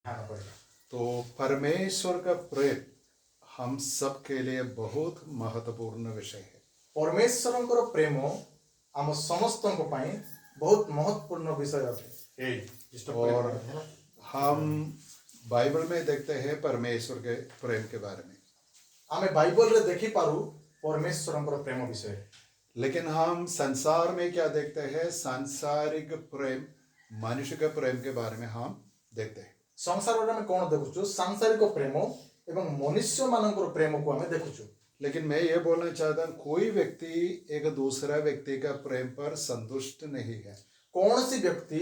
ध्यान पड़ेगा। तो परमेश्वर का प्रेम हम सब के लिए बहुत महत्वपूर्ण विषय है। परमेश्वर प्रेम आम समस्त बहुत महत्वपूर्ण विषय अटे। और हम बाइबल में देखते हैं परमेश्वर के प्रेम के बारे में। आमे बाइबल रे देखी पारू परमेश्वर प्रेम विषय। लेकिन हम संसार में क्या देखते हैं? सांसारिक प्रेम, मनुष्य के प्रेम के बारे में हम देखते हैं। संसार में कौन देखु? सांसारिक प्रेम एवं मनुष्य मानकर प्रेम को हमें देखु। लेकिन मैं ये बोलना चाहता हूँ, कोई व्यक्ति एक दूसरा व्यक्ति का प्रेम पर संतुष्ट नहीं है। कौन सी व्यक्ति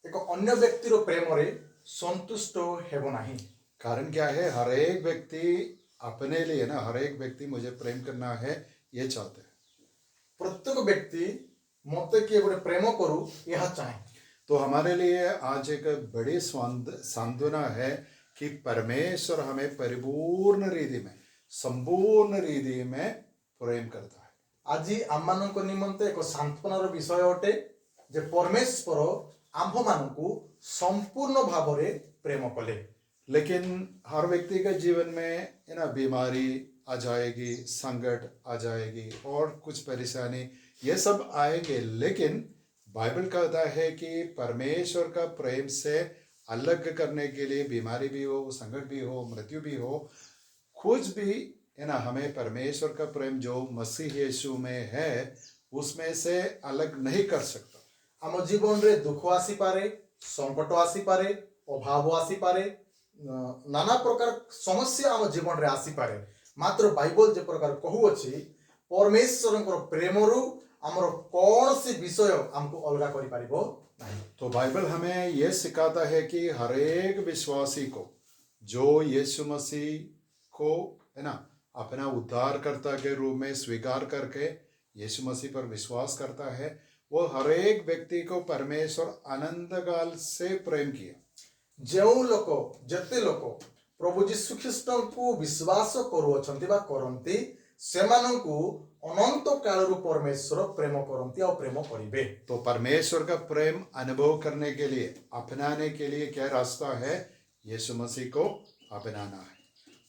एक अन्य व्यक्ति रो प्रेम रे संतुष्ट हेबो नहीं। कारण क्या है? हर एक व्यक्ति अपने लिए ना, हर एक व्यक्ति मुझे प्रेम करना है ये चाहते हैं। प्रत्येक व्यक्ति मते किए गोटे प्रेम करू यह चाहे। तो हमारे लिए आज एक बड़ी सांत्वना है कि परमेश्वर हमें परिपूर्ण रीति में, संपूर्ण रीति में प्रेम करता है। आज आम निमंते एक सांत्वनार विषय अटे जे परमेश्वर आम्भ मानकु संपूर्ण भाव रे प्रेम कले। लेकिन हर व्यक्ति के जीवन में ना बीमारी आ जाएगी, संकट आ जाएगी और कुछ परेशानी, ये सब आएंगे। लेकिन बाइबल कहता है कि परमेश्वर का प्रेम से अलग करने के लिए बीमारी भी हो, संकट भी हो, मृत्यु भी हो, कुछ भी है ना, हमें परमेश्वर का प्रेम जो मसीह यीशु में है उसमें से अलग नहीं कर सकता। आम जीवन रे दुख आसी पारे, संकट आसी पारे, अभाव आसी पारे, नाना प्रकार समस्या आम जीवन रे आसी पारे। मात्र बाइबल जे प्रकार कहू अछि परमेश्वर प्रेम रु आमर कौन सी विषय हमको अलगा करि पारिबो नहीं। तो बाइबल हमें यह सिखाता है कि हर एक विश्वासी को जो यीशु मसीह को है ना अपना उद्धारकर्ता के रूप में स्वीकार करके यीशु मसीह पर विश्वास करता है, वो हर एक व्यक्ति को परमेश्वर अनंत काल से प्रेम किया। जो लोक जते लोक प्रभु यीशु ख्रीष्ट को विश्वास करूछंती बा करंती सेमानंकु अनंत काल रु परमेश्वर प्रेम करंती और प्रेम करिवे। तो परमेश्वर का प्रेम अनुभव करने के लिए, अपनाने के लिए क्या रास्ता है? यीशु मसीह को अपनाना है।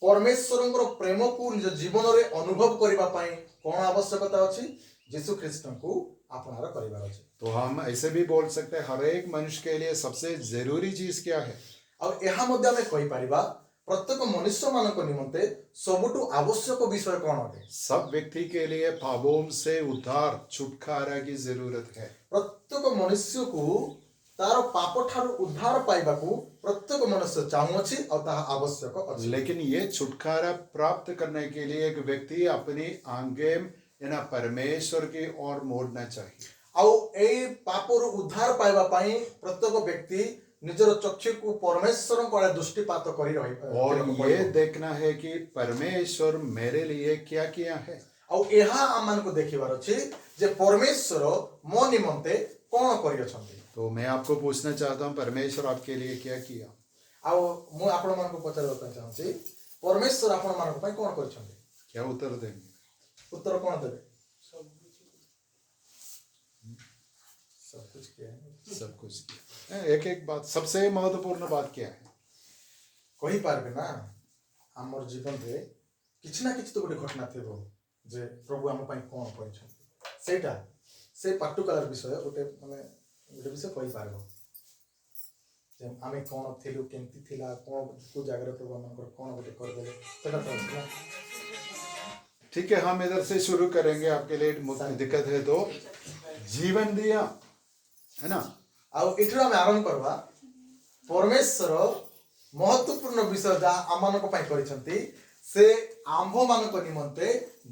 परमेश्वर प्रेम को निज जीवन रे अनुभव करबा पई कोन आवश्यकता अछि? यीशु ख्रीष्ट को अपनार करिवार अछि। तो हम ऐसे भी बोल सकते हैं हर एक मनुष्य के लिए सबसे जरूरी चीज क्या है? और यह मध्य में कहि परिबा प्रत्येक मनुष्य मानक निमंते सबुटु आवश्यक विषय कोन अटे? सब व्यक्ति के लिए पापों से उद्धार, छुटकारा की जरूरत है। प्रत्येक मनुष्य को तार पाप ठार उद्धार पाइबा को प्रत्येक मनुष्य चाहुछि और ताहा आवश्यक अछि। लेकिन ये छुटकारा प्राप्त करने के लिए एक व्यक्ति अपनी आंखें ना परमेश्वर की ओर मोड़ना चाहिए। और ए पापर उद्धार पाइबा पई प्रत्येक व्यक्ति निजर चक्षु को परमेश्वर को दृष्टिपात करी रही और ये देखना है कि परमेश्वर मेरे लिए क्या किया है। और यहा आमान को देखिबार अछि जे परमेश्वर मो निमंते कोन करि अछंती। तो मैं आपको पूछना चाहता हूँ, परमेश्वर आपके लिए क्या किया? आउ मु आपण मान को पचार करता चाहूछी परमेश्वर आपण मान को पई कोन करछंती? क्या उत्तर देंगे? उत्तर कोन देबे? सब कुछ किया है। सब कुछ किया। एक एक बात, सबसे महत्वपूर्ण बात क्या है? कही पारबे ना हमर जीवन रे किछ ना किछ तो गोटे घटना थेबो जे प्रभु हम पई कोन करछंती। सेटा से पर्टिकुलर विषय गोटे माने गोटे विषय कही पारबो जे आमे कोन थिलु, केंती थिला, कोन को जगह रे प्रभु हमर कोन गोटे कर देले सेटा तो ना। ठीक है, हम इधर से शुरू करेंगे। आपके लिए दिक्कत है तो जीवन दिया है ना। आउ इठरा में आरंभ करवा परमेश्वर महत्वपूर्ण विषय जा आमान को पई करिसंती से आंभ मान को निमंते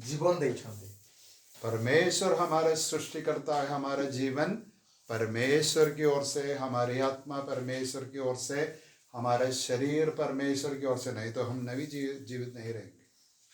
जीवन देइछंती। परमेश्वर हमारा सृष्टिकर्ता है, हमारा जीवन परमेश्वर की ओर से, हमारी आत्मा परमेश्वर की ओर से, हमारा शरीर परमेश्वर की ओर से, नहीं तो हम नवी जीवित नहीं रहेंगे।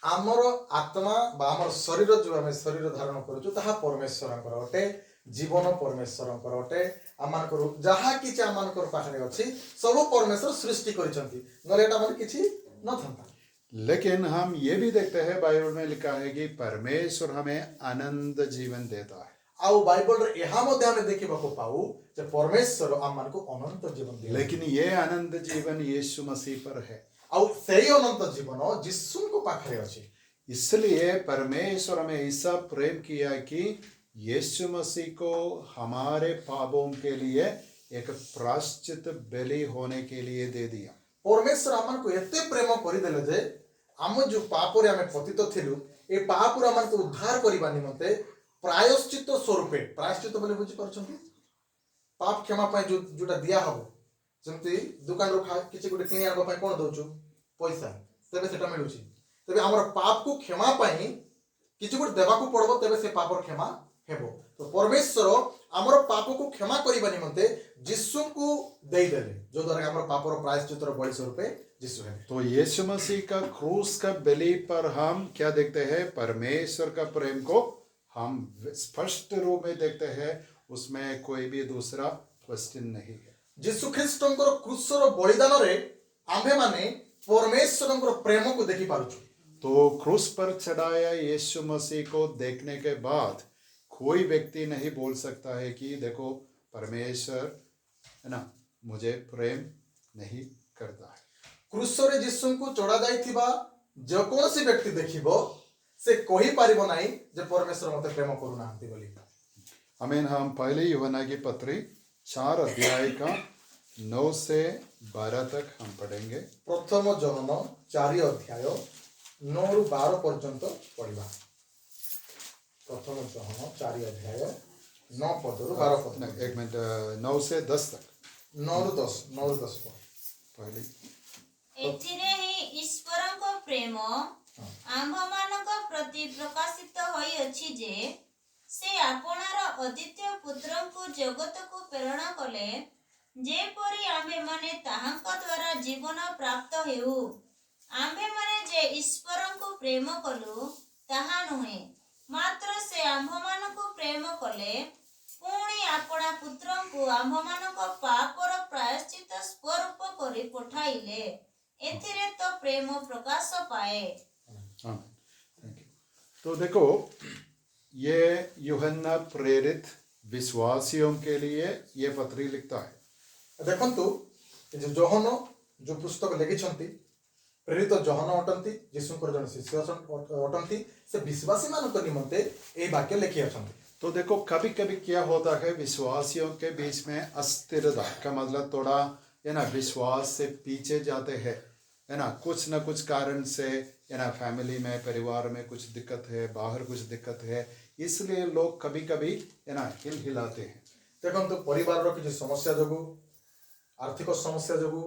आमर आत्मा बा आमर शरीर जो आम शरीर धारण करूँ ताहा परमेश्वर अटे, जीवन परमेश्वर अटे। आम जहाँ कि आम पाखे अच्छी सब परमेश्वर सृष्टि करिसंती, नले एटा मन किछि न था। लेकिन हम ये भी देखते हैं बाइबल में लिखा है कि परमेश्वर हमें अनंत जीवन देता है। आउ बाइबल रे एहा मध्ये हमें देखिबाको पाऊ जे परमेश्वर आम मानको अनंत जीवन दिए लेकिन ये आनंद जीवन यीशु मसीह पर है। आउ सेही अनंत जीवन जिसु को पाखरे अछि। इसलिए परमेश्वर हमें ऐसा प्रेम किया कि यीशु मसीह को हमारे पापों के लिए एक प्रायश्चित बलि होने के लिए दे दिया। परमेश्वर आमन को एते प्रेम करिदेले जे आम जो पाप रे आमे पतित थिलु ए पाप रे आमन को उद्धार करिबा निमंते प्रायश्चित स्वरूपे, प्रायश्चित बोले बुझी परछंती पाप क्षमा पाए जोटा दिया हबो जेमति दुकान रो किछि गुटे किनि आगो पाए कोन दोचु पैसा तबे सेटा मिलुची तबे हमर पाप को क्षमा पाए किछि गुटे देबा को पड़बो तबे से पापर क्षमा हेबो। तो परमेश्वर हमर पाप को क्षमा करिबा निमंते यीशु को देई देले जो द्वारा हमर पापर प्रायश्चित रो बलि स्वरूपे यीशु है। तो यीशु मसीह का क्रूस का बलि पर हम क्या देखते हैं? परमेश्वर का प्रेम को हम स्पष्ट रूप में देखते हैं, उसमें कोई भी दूसरा क्वेश्चन नहीं है। यीशु ख्रीष्टंकर क्रूसर बलिदान रे आम्भे माने परमेश्वरंकर प्रेम को देखि पारुछु। तो क्रूस पर चढ़ाया यीशु मसीह को देखने के बाद कोई व्यक्ति नहीं बोल सकता है कि देखो परमेश्वर है ना मुझे प्रेम नहीं करता है। क्रूसरे यीशु को चढ़ा जाइथिबा जो कोनसी व्यक्ति देखिबो से कहि पारिबो नाही जे परमेश्वर मते प्रेम करू नाहंती बोली। आमीन। हम पहले यूहन्ना की पत्री 4 अध्याय का 9 से 12 तक हम पढ़ेंगे। प्रथम यूहन्ना 4 अध्याय 9 रु 12 पर्यंत पढ़िबा। प्रथम यूहन्ना 4 अध्याय 9 पद रु 12 पद। एक मिनट, 9 से 10 तक। 9 रु 10 पहले एथिरे ही ईश्वरଙ୍କ प्रेम आम्भମାନଙ୍କ प्रति प्रकाशित होइअछि जे से आपणार अद्वितीय पुत्रଙ୍କୁ जगतକୁ प्रेरणा कले जेपरि आम्भेମାନେ ତାହାଙ୍କ द्वारा जीवन प्राप्त हेउ। आम्भेମାନେ जे ईश्वरଙ୍କୁ प्रेम कलु ताहा नुहे, मात्र से आम्भମାନଙ୍କୁ प्रेम कले पुणी आपणा पुत्रଙ୍କୁ आम्भମାନଙ୍କ पापर प्रायश्चित स्वरूप करि पठाइले। एथिरे तो प्रेम प्रकाश पाए। हाँ, थैंक यू। तो देखो ये यूहन्ना प्रेरित विश्वासियों के लिए ये पत्री लिखता है। देखंतु जो जोहन जो पुस्तक लिखिछंती प्रेरित जोहन अटंती यीशुଙ୍କର जन शिष्य अटंती से विश्वासी मानक निमंते ए वाक्य लिखि अछंती। तो देखो कभी कभी क्या होता है विश्वासियों के बीच में अस्थिरता का मतलब थोड़ा है ना विश्वास से पीछे जाते हैं, है ना कुछ न कुछ कारण से, है ना फैमिली में परिवार में कुछ दिक्कत है, बाहर कुछ दिक्कत है, इसलिए लोग कभी कभी है ना हिलाते हैं। देखंतु परिवार रो किछि समस्या जोगु, आर्थिक समस्या जोगु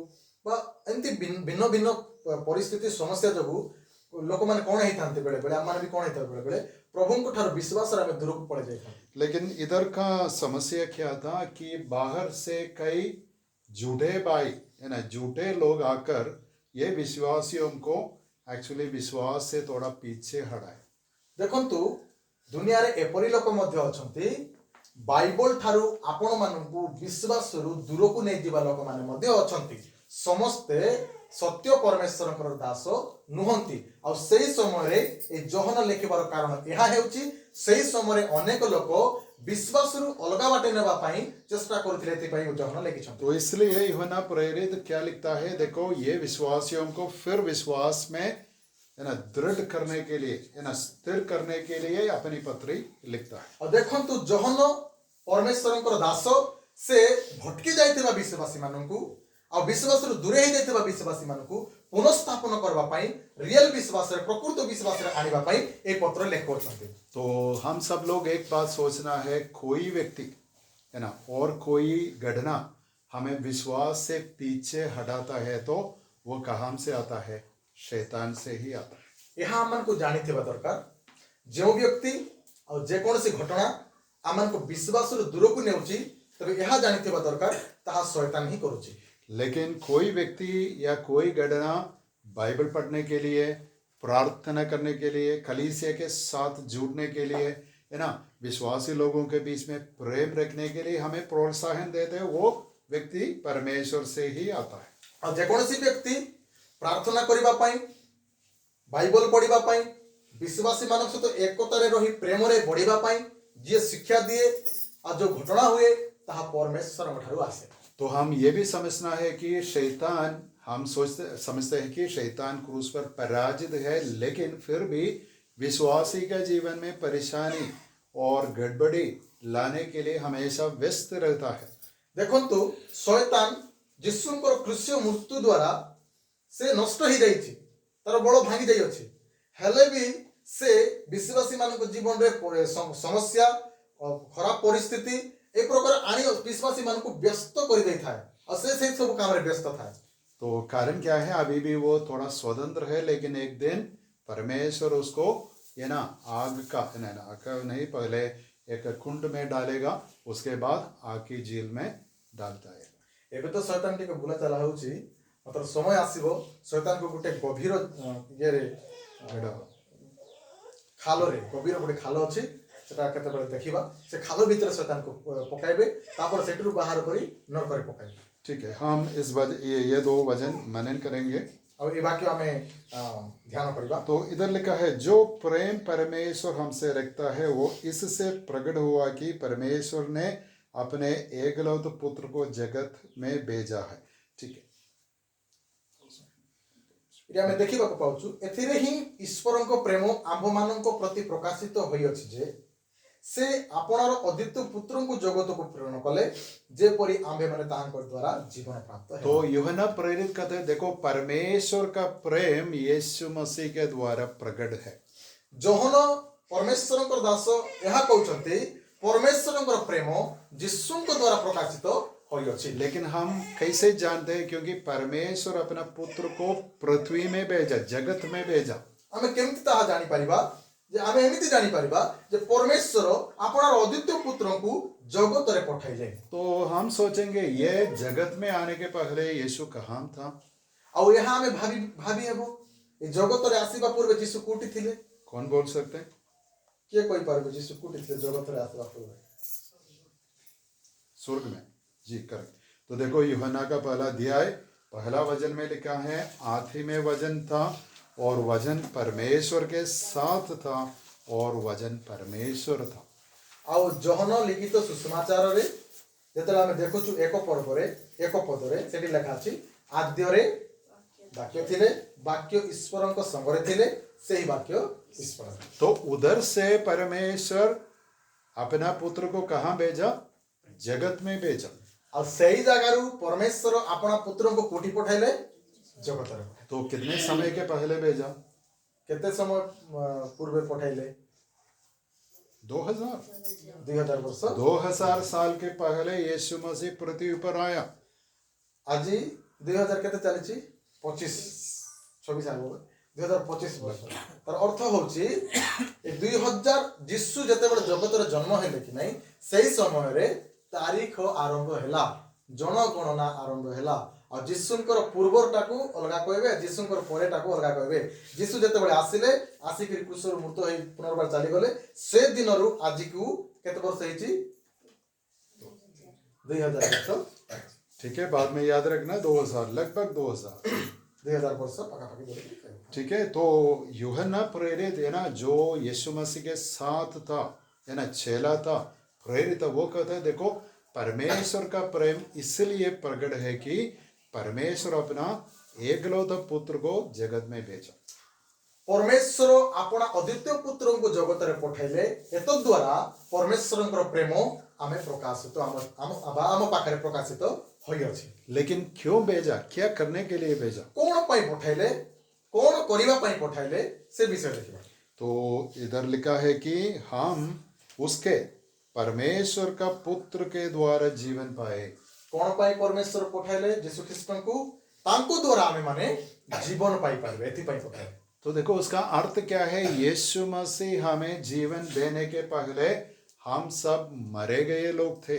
बा एंती भिन्न भिन्न परिस्थिति समस्या जोगु लोक माने कोन हेतांते बेले बेले आम माने भी कोन हेता बेले बेले प्रभु को ठार विश्वास रे दूर को पड़ जाय। लेकिन इधर का समस्या क्या था कि बाहर से कई झूठे भाई है ना झूठे लोग आकर ये विश्वासियों को एक्चुअली विश्वास से थोड़ा पीछे हटाए। देखंतु दुनिया रे एपरी लोक मध्ये अछंती बाइबल ठारू आपण मानकु विश्वास रु दूर को नै दिबा लोक माने मध्ये अछंती। समस्ते सत्य परमेश्वरଙ୍କର दास नुहंती। आ सेही समय रे ए जोहन लेखिबार कारण एहा हेउची सेही समय रे अनेक लोक विश्वास रु अलगा बाटे नेबा पई चेष्टा करथिले एति पई जोहन लेखिछन। तो इसलिए यूहन्ना प्रेरित क्या लिखता है? देखो ये विश्वासियों को फिर विश्वास में है ना दृढ़ करने के लिए, है ना स्थिर करने के लिए अपनी पत्री लिखता है। और देखंतु जोहन परमेश्वरଙ୍କର दास से भटकी जाइतिबा विश्वासी माननकु आ विश्वास रु दूरे ही जाइतिबा विश्वासी माननकु पुनर्स्थापन करबा पई रियल विश्वास रे प्रकृत विश्वास रे आनिबा पई ए पत्र लेखोछंती। तो हम सब लोग एक बात सोचना है, कोई व्यक्ति है ना और कोई घटना हमें विश्वास से पीछे हटाता है तो वो कहाँ से आता है? शैतान से ही आता है। यह आमन को जानिथिबा दरकार जो व्यक्ति और जे कोनसी घटना आमन को विश्वास रु दूर को नेउची तबे यह जानिथिबा दरकार ताहा शैतान ही करूची। लेकिन कोई व्यक्ति या कोई घटना बाइबल पढ़ने के लिए, प्रार्थना करने के लिए, कलीसिया के साथ जुड़ने के लिए, है ना विश्वासी लोगों के बीच में प्रेम रखने के लिए हमें प्रोत्साहन देते हैं, वो व्यक्ति परमेश्वर से ही आता है। और जे कोनसी व्यक्ति प्रार्थना करिबा पई, बाइबल पढ़िबा पई, विश्वासी मानक सहित एकता रे रही प्रेम रे बढ़िबा पई, जी शिक्षा दिए और जो घटना हुए ताहा परमेश्वर ठारू आसे। तो हम ये भी समझना है कि शैतान, हम समझते हैं कि शैतान क्रूस पर पराजित है, लेकिन फिर भी विश्वासी का जीवन में परेशानी और गड़बड़ी लाने के लिए हमेशा व्यस्त रहता है। देखंतु शैतान यीशुंकर क्रूसीय मृत्यु द्वारा से नष्ट हो जाइछि, तार बड़ भांगी जाई अछि, हेले भी से विश्वासी मानक जीवन रे समस्या और खराब परिस्थिति एक प्रकार आनी विश्वासी मानक व्यस्त कर दै थाए और से सब काम रे व्यस्त थाए। तो कारण क्या है? अभी भी वो थोड़ा स्वतंत्र है, लेकिन एक दिन परमेश्वर उसको ये ना आग का नहीं, पहले एक कुंड में डालेगा, उसके बाद आग की झील में डालता है। एबे तो शैतान टिके बुला चला होउछि, मतलब समय आसीबो शैतान को गुटे गभीर ये रे खालो रे गभीर गुटे खालो अछि, सेटा केते बेले देखिबा, से खालो भीतर शैतान को पकाइबे, तापर सेटरू बाहर करी नरक रे पकाइबे। ठीक है, हम इस ये दो वचन मनन करेंगे और ये वाक्य हमें ध्यान करिबा। तो इधर लिखा है, जो प्रेम परमेश्वर हमसे रखता है वो इससे प्रकट हुआ कि परमेश्वर ने अपने एकलौत पुत्र को जगत में भेजा है। ठीक है, इटा हमें देखिबा को पाउछु, एथिरे ही ईश्वरन को प्रेम आंभ मानन को प्रति प्रकाशित होई अछि जे से आपणार अद्वितीय पुत्रन को जगत को प्रेरण कले, जे परि आंभे माने तांकर द्वारा जीवन प्राप्त है। तो यूहन्ना प्रेरित कहते हैं, देखो परमेश्वर का प्रेम यीशु मसीह के द्वारा प्रकट है। जोहन परमेश्वर को दास यह कहउछंती परमेश्वर को प्रेम यीशु को द्वारा प्रकाशित होई अछि। लेकिन हम कैसे जानते हैं? क्योंकि परमेश्वर अपना पुत्र को पृथ्वी में भेजा, जगत में भेजा। हमें केमति ताहा जानि परिबा जे हमें एमिति जानि परिबा जे परमेश्वर आपणार अद्वितीय पुत्र को जगत रे पठाइले। तो हम सोचेंगे ये जगत में आने के पहले यीशु कहाँ था? और यहाँ हमें भाभी हेबो ए जगत रे आसीबा पूर्व यीशु कोठी थिले? कौन बोल सकते हैं? के कोई पारबे यीशु कोठी थिले जगत रे आसीबा पूर्व? स्वर्ग में। जी करेक्ट। तो देखो यूहन्ना का पहला अध्याय पहला वचन में लिखा है, आदि में वचन था और वचन परमेश्वर के साथ था और वचन परमेश्वर था। आउ जोहन लिखित सुसमाचार रे जेतला हमें देखुछु एक पर्व रे एक पद रे सेठी लिखा अछि, आद्य रे वाक्य थिले, वाक्य ईश्वरन को संग रे थिले, सेही वाक्य ईश्वर। तो उधर से परमेश्वर अपना पुत्र को कहाँ भेजा? जगत में भेजा। और सही जगह परमेश्वर अपना पुत्र को कोठी पठाइले? जगत रे। तो कितने समय के पहले भेजा? केते समय पूर्व पठाइले? 2000 वर्ष 2000 साल के पहले यीशु मसीह पृथ्वी पर आया। आज 2000 केते चली 25 26 आ 2025 वर्ष। तार अर्थ होची 2000 यीशु जते बड़ जगत रे जन्म हेले कि नहीं, सही समय रे तारीख आरंभ हैला, जनगणना आरंभ हैला। और यीशुंकर पूर्वरटाकू अलगा कहबे, यीशुंकर परेटाकू अलगा कहबे। यीशु जते बळे आसिले, आसिक क्रूसर मृत्यु होई पुनर्बार चली गले, से दिनरु आजिकू केते वर्ष हेची? 2000 वर्ष। ठीक है, बाद में याद रखना 2000, लगभग 2000 वर्ष पकापकी बोले। ठीक है, तो यूहन्ना प्रेरित है ना, जो यीशु मसीह के साथ था, है ना, चेला था, प्रेरित, वो कहता है देखो परमेश्वर का प्रेम इसलिए प्रकट है कि परमेश्वर अपना एकलौता पुत्र को जगत में भेजा। परमेश्वर अपना अद्वितीय पुत्र को जगत रे पठाइले, एत द्वारा परमेश्वर प्रेम आमे प्रकाशित आम पाखरे प्रकाशित होई अछि। लेकिन क्यों भेजा? क्या करने के लिए भेजा? कौन पाई पठाइले, कौन करिबा पाई पठाइले, से विषय देखिबा। तो इधर लिखा है कि हम उसके परमेश्वर का पुत्र के द्वारा जीवन पाए। कौन पाई परमेश्वर पठाइले? यीशु ख्रीष्ट को, तांको द्वारा आमे माने जीवन पाई पाइबे, एथि पाई पठाइले। तो देखो उसका अर्थ क्या है? यीशु मसीह हमें जीवन देने के पहले हम सब मरे गए लोग थे।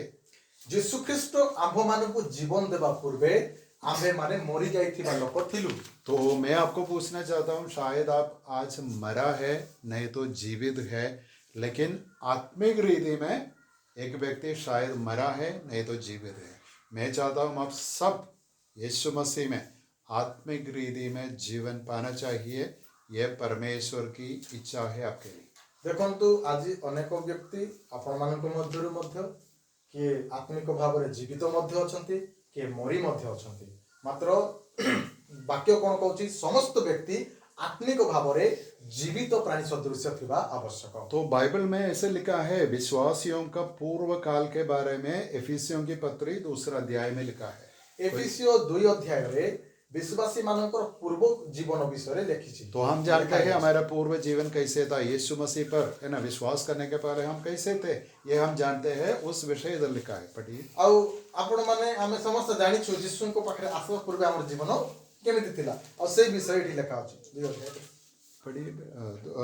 यीशु ख्रीष्ट आंभ मान को जीवन देवा पूर्वे आंभे माने मरी जाइथिबा लोक थिलु। तो मैं आपको पूछना चाहता हूँ, शायद आप आज मरा है, नहीं तो जीवित है, लेकिन आत्मिक रीति में एक व्यक्ति शायद मरा है, नहीं तो जीवित है। मैं चाहता हूँ आप सब यीशु मसीह में आत्मिक रीति में जीवन पाना चाहिए। यह परमेश्वर की इच्छा है आपके लिए। ଦେଖନ୍ତୁ ଆଜି ଅନେକ ବ୍ୟକ୍ତି ଆପଣମାନଙ୍କ ମଧ୍ୟରୁ ମଧ୍ୟ କିଏ ଆତ୍ମିକ ଭାବରେ ଜୀବିତ ମଧ୍ୟ ଅଛନ୍ତି, କିଏ ମରି ମଧ୍ୟ ଅଛନ୍ତି। ମାତ୍ର ବାକ୍ୟ କ'ଣ କହୁଛି? ସମସ୍ତ ବ୍ୟକ୍ତି आत्मिक भावरे जीवित प्राणी सदृश थिबा आवश्यक। तो बाइबल में ऐसे लिखा है विश्वासियों का पूर्व काल के बारे में एफिसियों की पत्री 2 अध्याय में लिखा है। एफिसियो 2 अध्याय रे विश्वासी मानकर पूर्व जीवन विषय लिखी। तो हम जानते हैं हमारा पूर्व जीवन कैसे था, यीशु मसीह पर है ना विश्वास करने के पहले हम कैसे थे, ये हम जानते हैं। उस विषय इधर लिखा है, पढ़िए। आउ आपण माने हमें समस्त जानि छु यीशु को पाखरे आसवा पूर्व हमर जीवन केमिति थिला और से विषय डी लिखा अछि। 2 अध्याय पढ़िए,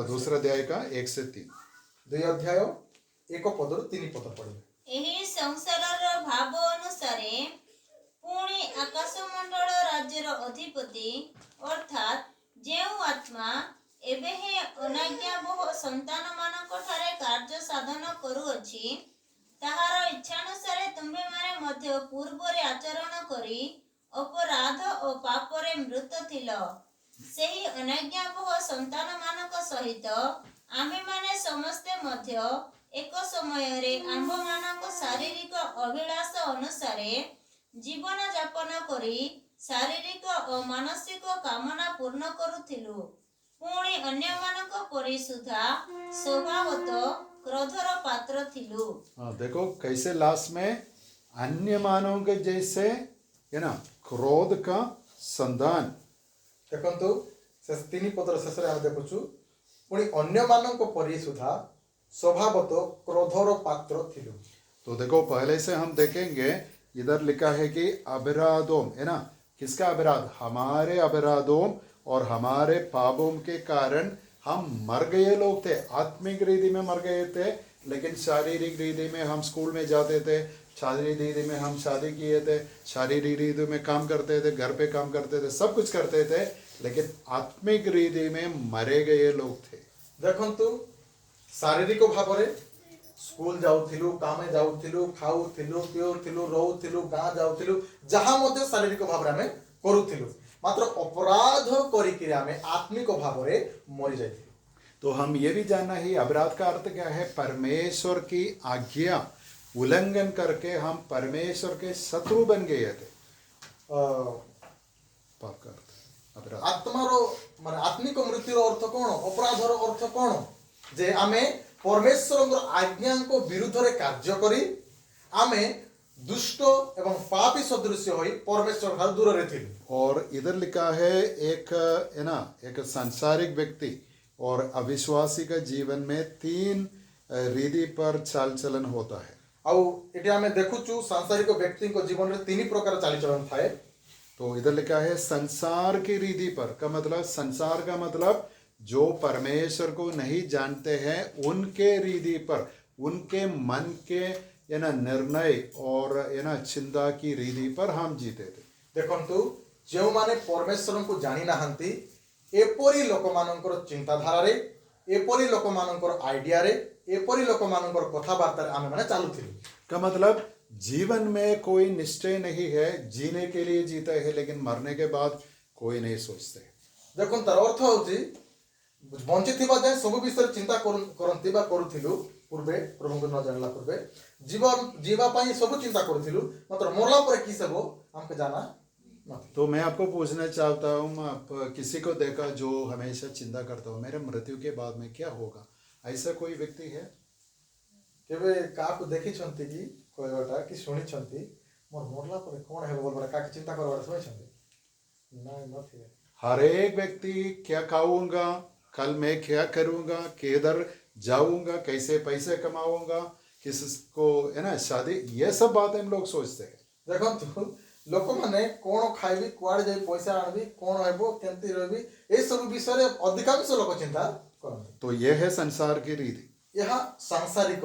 2 अध्याय का 1 से 3। 2 अध्याय 1 पद 3 पद पढ़िए। एही संसारर भाव अनुसारे पुणी आकाशमंडल राज्यर अधिपति अर्थात जेउ आत्मा एबे हे अनाज्ञाबह संतान मानक ठारे कार्य साधन करूअछि ताहार इच्छानुसारे तुम्भे माने मध्य पूर्वरे आचरण करी अपराध और पापरे मृत थिल। सेही अनाज्ञाबह संतान मानक सहित आमे माने समस्ते मध्य एक समय रे आंभ मानक शारीरिक अभिलाष अनुसारे जीवन यापन करी शारीरिक और मानसिक कामना पूर्ण करुथिलु। पुणी अन्य मानक परि सुधा स्वभावत क्रोधर पात्र थिलु। देखो कैसे लास्ट में अन्य मानव के जैसे है ना क्रोध का संधान। देखंतु से 3 पदर शेष रे हम देखुछु पुणी अन्य मानक परि सुधा स्वभावत क्रोधर पात्र थिलु। तो देखो पहले से हम देखेंगे इधर लिखा है कि अपराधों, है ना, किसका अपराध? हमारे अपराधों और हमारे पापों के कारण हम मर गए लोग थे। आत्मिक रीति में मर गए थे, लेकिन शारीरिक रीति में हम स्कूल में जाते थे, शारीरिक रीति में हम शादी किए थे, शारीरिक रीति में काम करते थे, घर पे काम करते थे, सब कुछ करते थे, लेकिन आत्मिक रीति में मरे गए लोग थे। देखंतु शारीरिक भावरे स्कूल जाउथिलु, कामे जाउथिलु, खाउथिलु, पिउथिलु, रहउथिलु, गाँ जाउथिलु, जहाँ मध्य शारीरिक भावरे हमें करूथिलु, मात्र अपराध करिकि हमें आत्मिक भावरे मरि जाइथिलु। तो हम ये भी जानना ही अपराध का अर्थ क्या है? परमेश्वर की आज्ञा उल्लंघन करके हम परमेश्वर के शत्रु बन गए थे। पाप का अर्थ अपराध। आत्मारो माने आत्मिक मृत्युर अर्थ कोन? अपराधर अर्थ कोन? जे आमे परमेश्वर आज्ञा को विरुद्ध रे कार्य करी आमे दुष्ट एवं पापी सदृश होई परमेश्वर ठार दूर रे थिलु। और इधर लिखा है एक है ना एक सांसारिक व्यक्ति और अविश्वासी का जीवन में 3 रीति पर चाल चलन होता है। आउ एटी आमे देखुचु सांसारिक व्यक्ति को जीवन रे 3 प्रकार चाल चलन थाए। तो इधर लिखा है संसार की रीति पर का मतलब, संसार का मतलब जो परमेश्वर को नहीं जानते हैं उनके रीति पर, उनके मन के है ना निर्णय और है ना चिंता की रीति पर हम जीते थे। देखंतु जो माने परमेश्वर को जानी नाहंती एपरी लोक मानकर चिंताधारा रे, एपरी लोक मानकर आइडिया रे, एपरी लोक मानकर कथाबार्ता रे आमे माने चालुथिलु। का मतलब जीवन में कोई निश्चय नहीं है, जीने के लिए जीते हैं लेकिन मरने के बाद कोई नहीं सोचते। देखो तार अर्थ होची बंची थिबा जाय सब विषय चिंता करंती बा करूथिलु पूर्वे प्रभु को न जानला पूर्वे जीवन जीवा पाई सब चिंता करूथिलु, मात्र मरला पर की सब हमके जाना नहीं। तो मैं आपको पूछना चाहता हूँ, आप किसी को देखा जो हमेशा चिंता करता हो मेरे मृत्यु के बाद में क्या होगा? ऐसा कोई व्यक्ति है? केबे काकू देखि छंती कि कहबाटा कि सुनी छंती मोर मरला पर कोन हेबो बोलबा का चिंता करबाटा सुनी छंती? नहीं नथिबे। हर एक व्यक्ति क्या खाऊंगा, कल मैं क्या करूंगा, किधर जाऊंगा, कैसे पैसे कमाऊंगा, किसको है ना शादी, ये सब बातें हम लोग सोचते हैं। देखंतु लोक माने कोन खाइबी, कुआडे जाई पैसा आनबी, कोन हेबो, केंती रहबी, ए सब विषय रे अधिकांश लोक चिंता करंती। तो ये है संसार की रीति। यह सांसारिक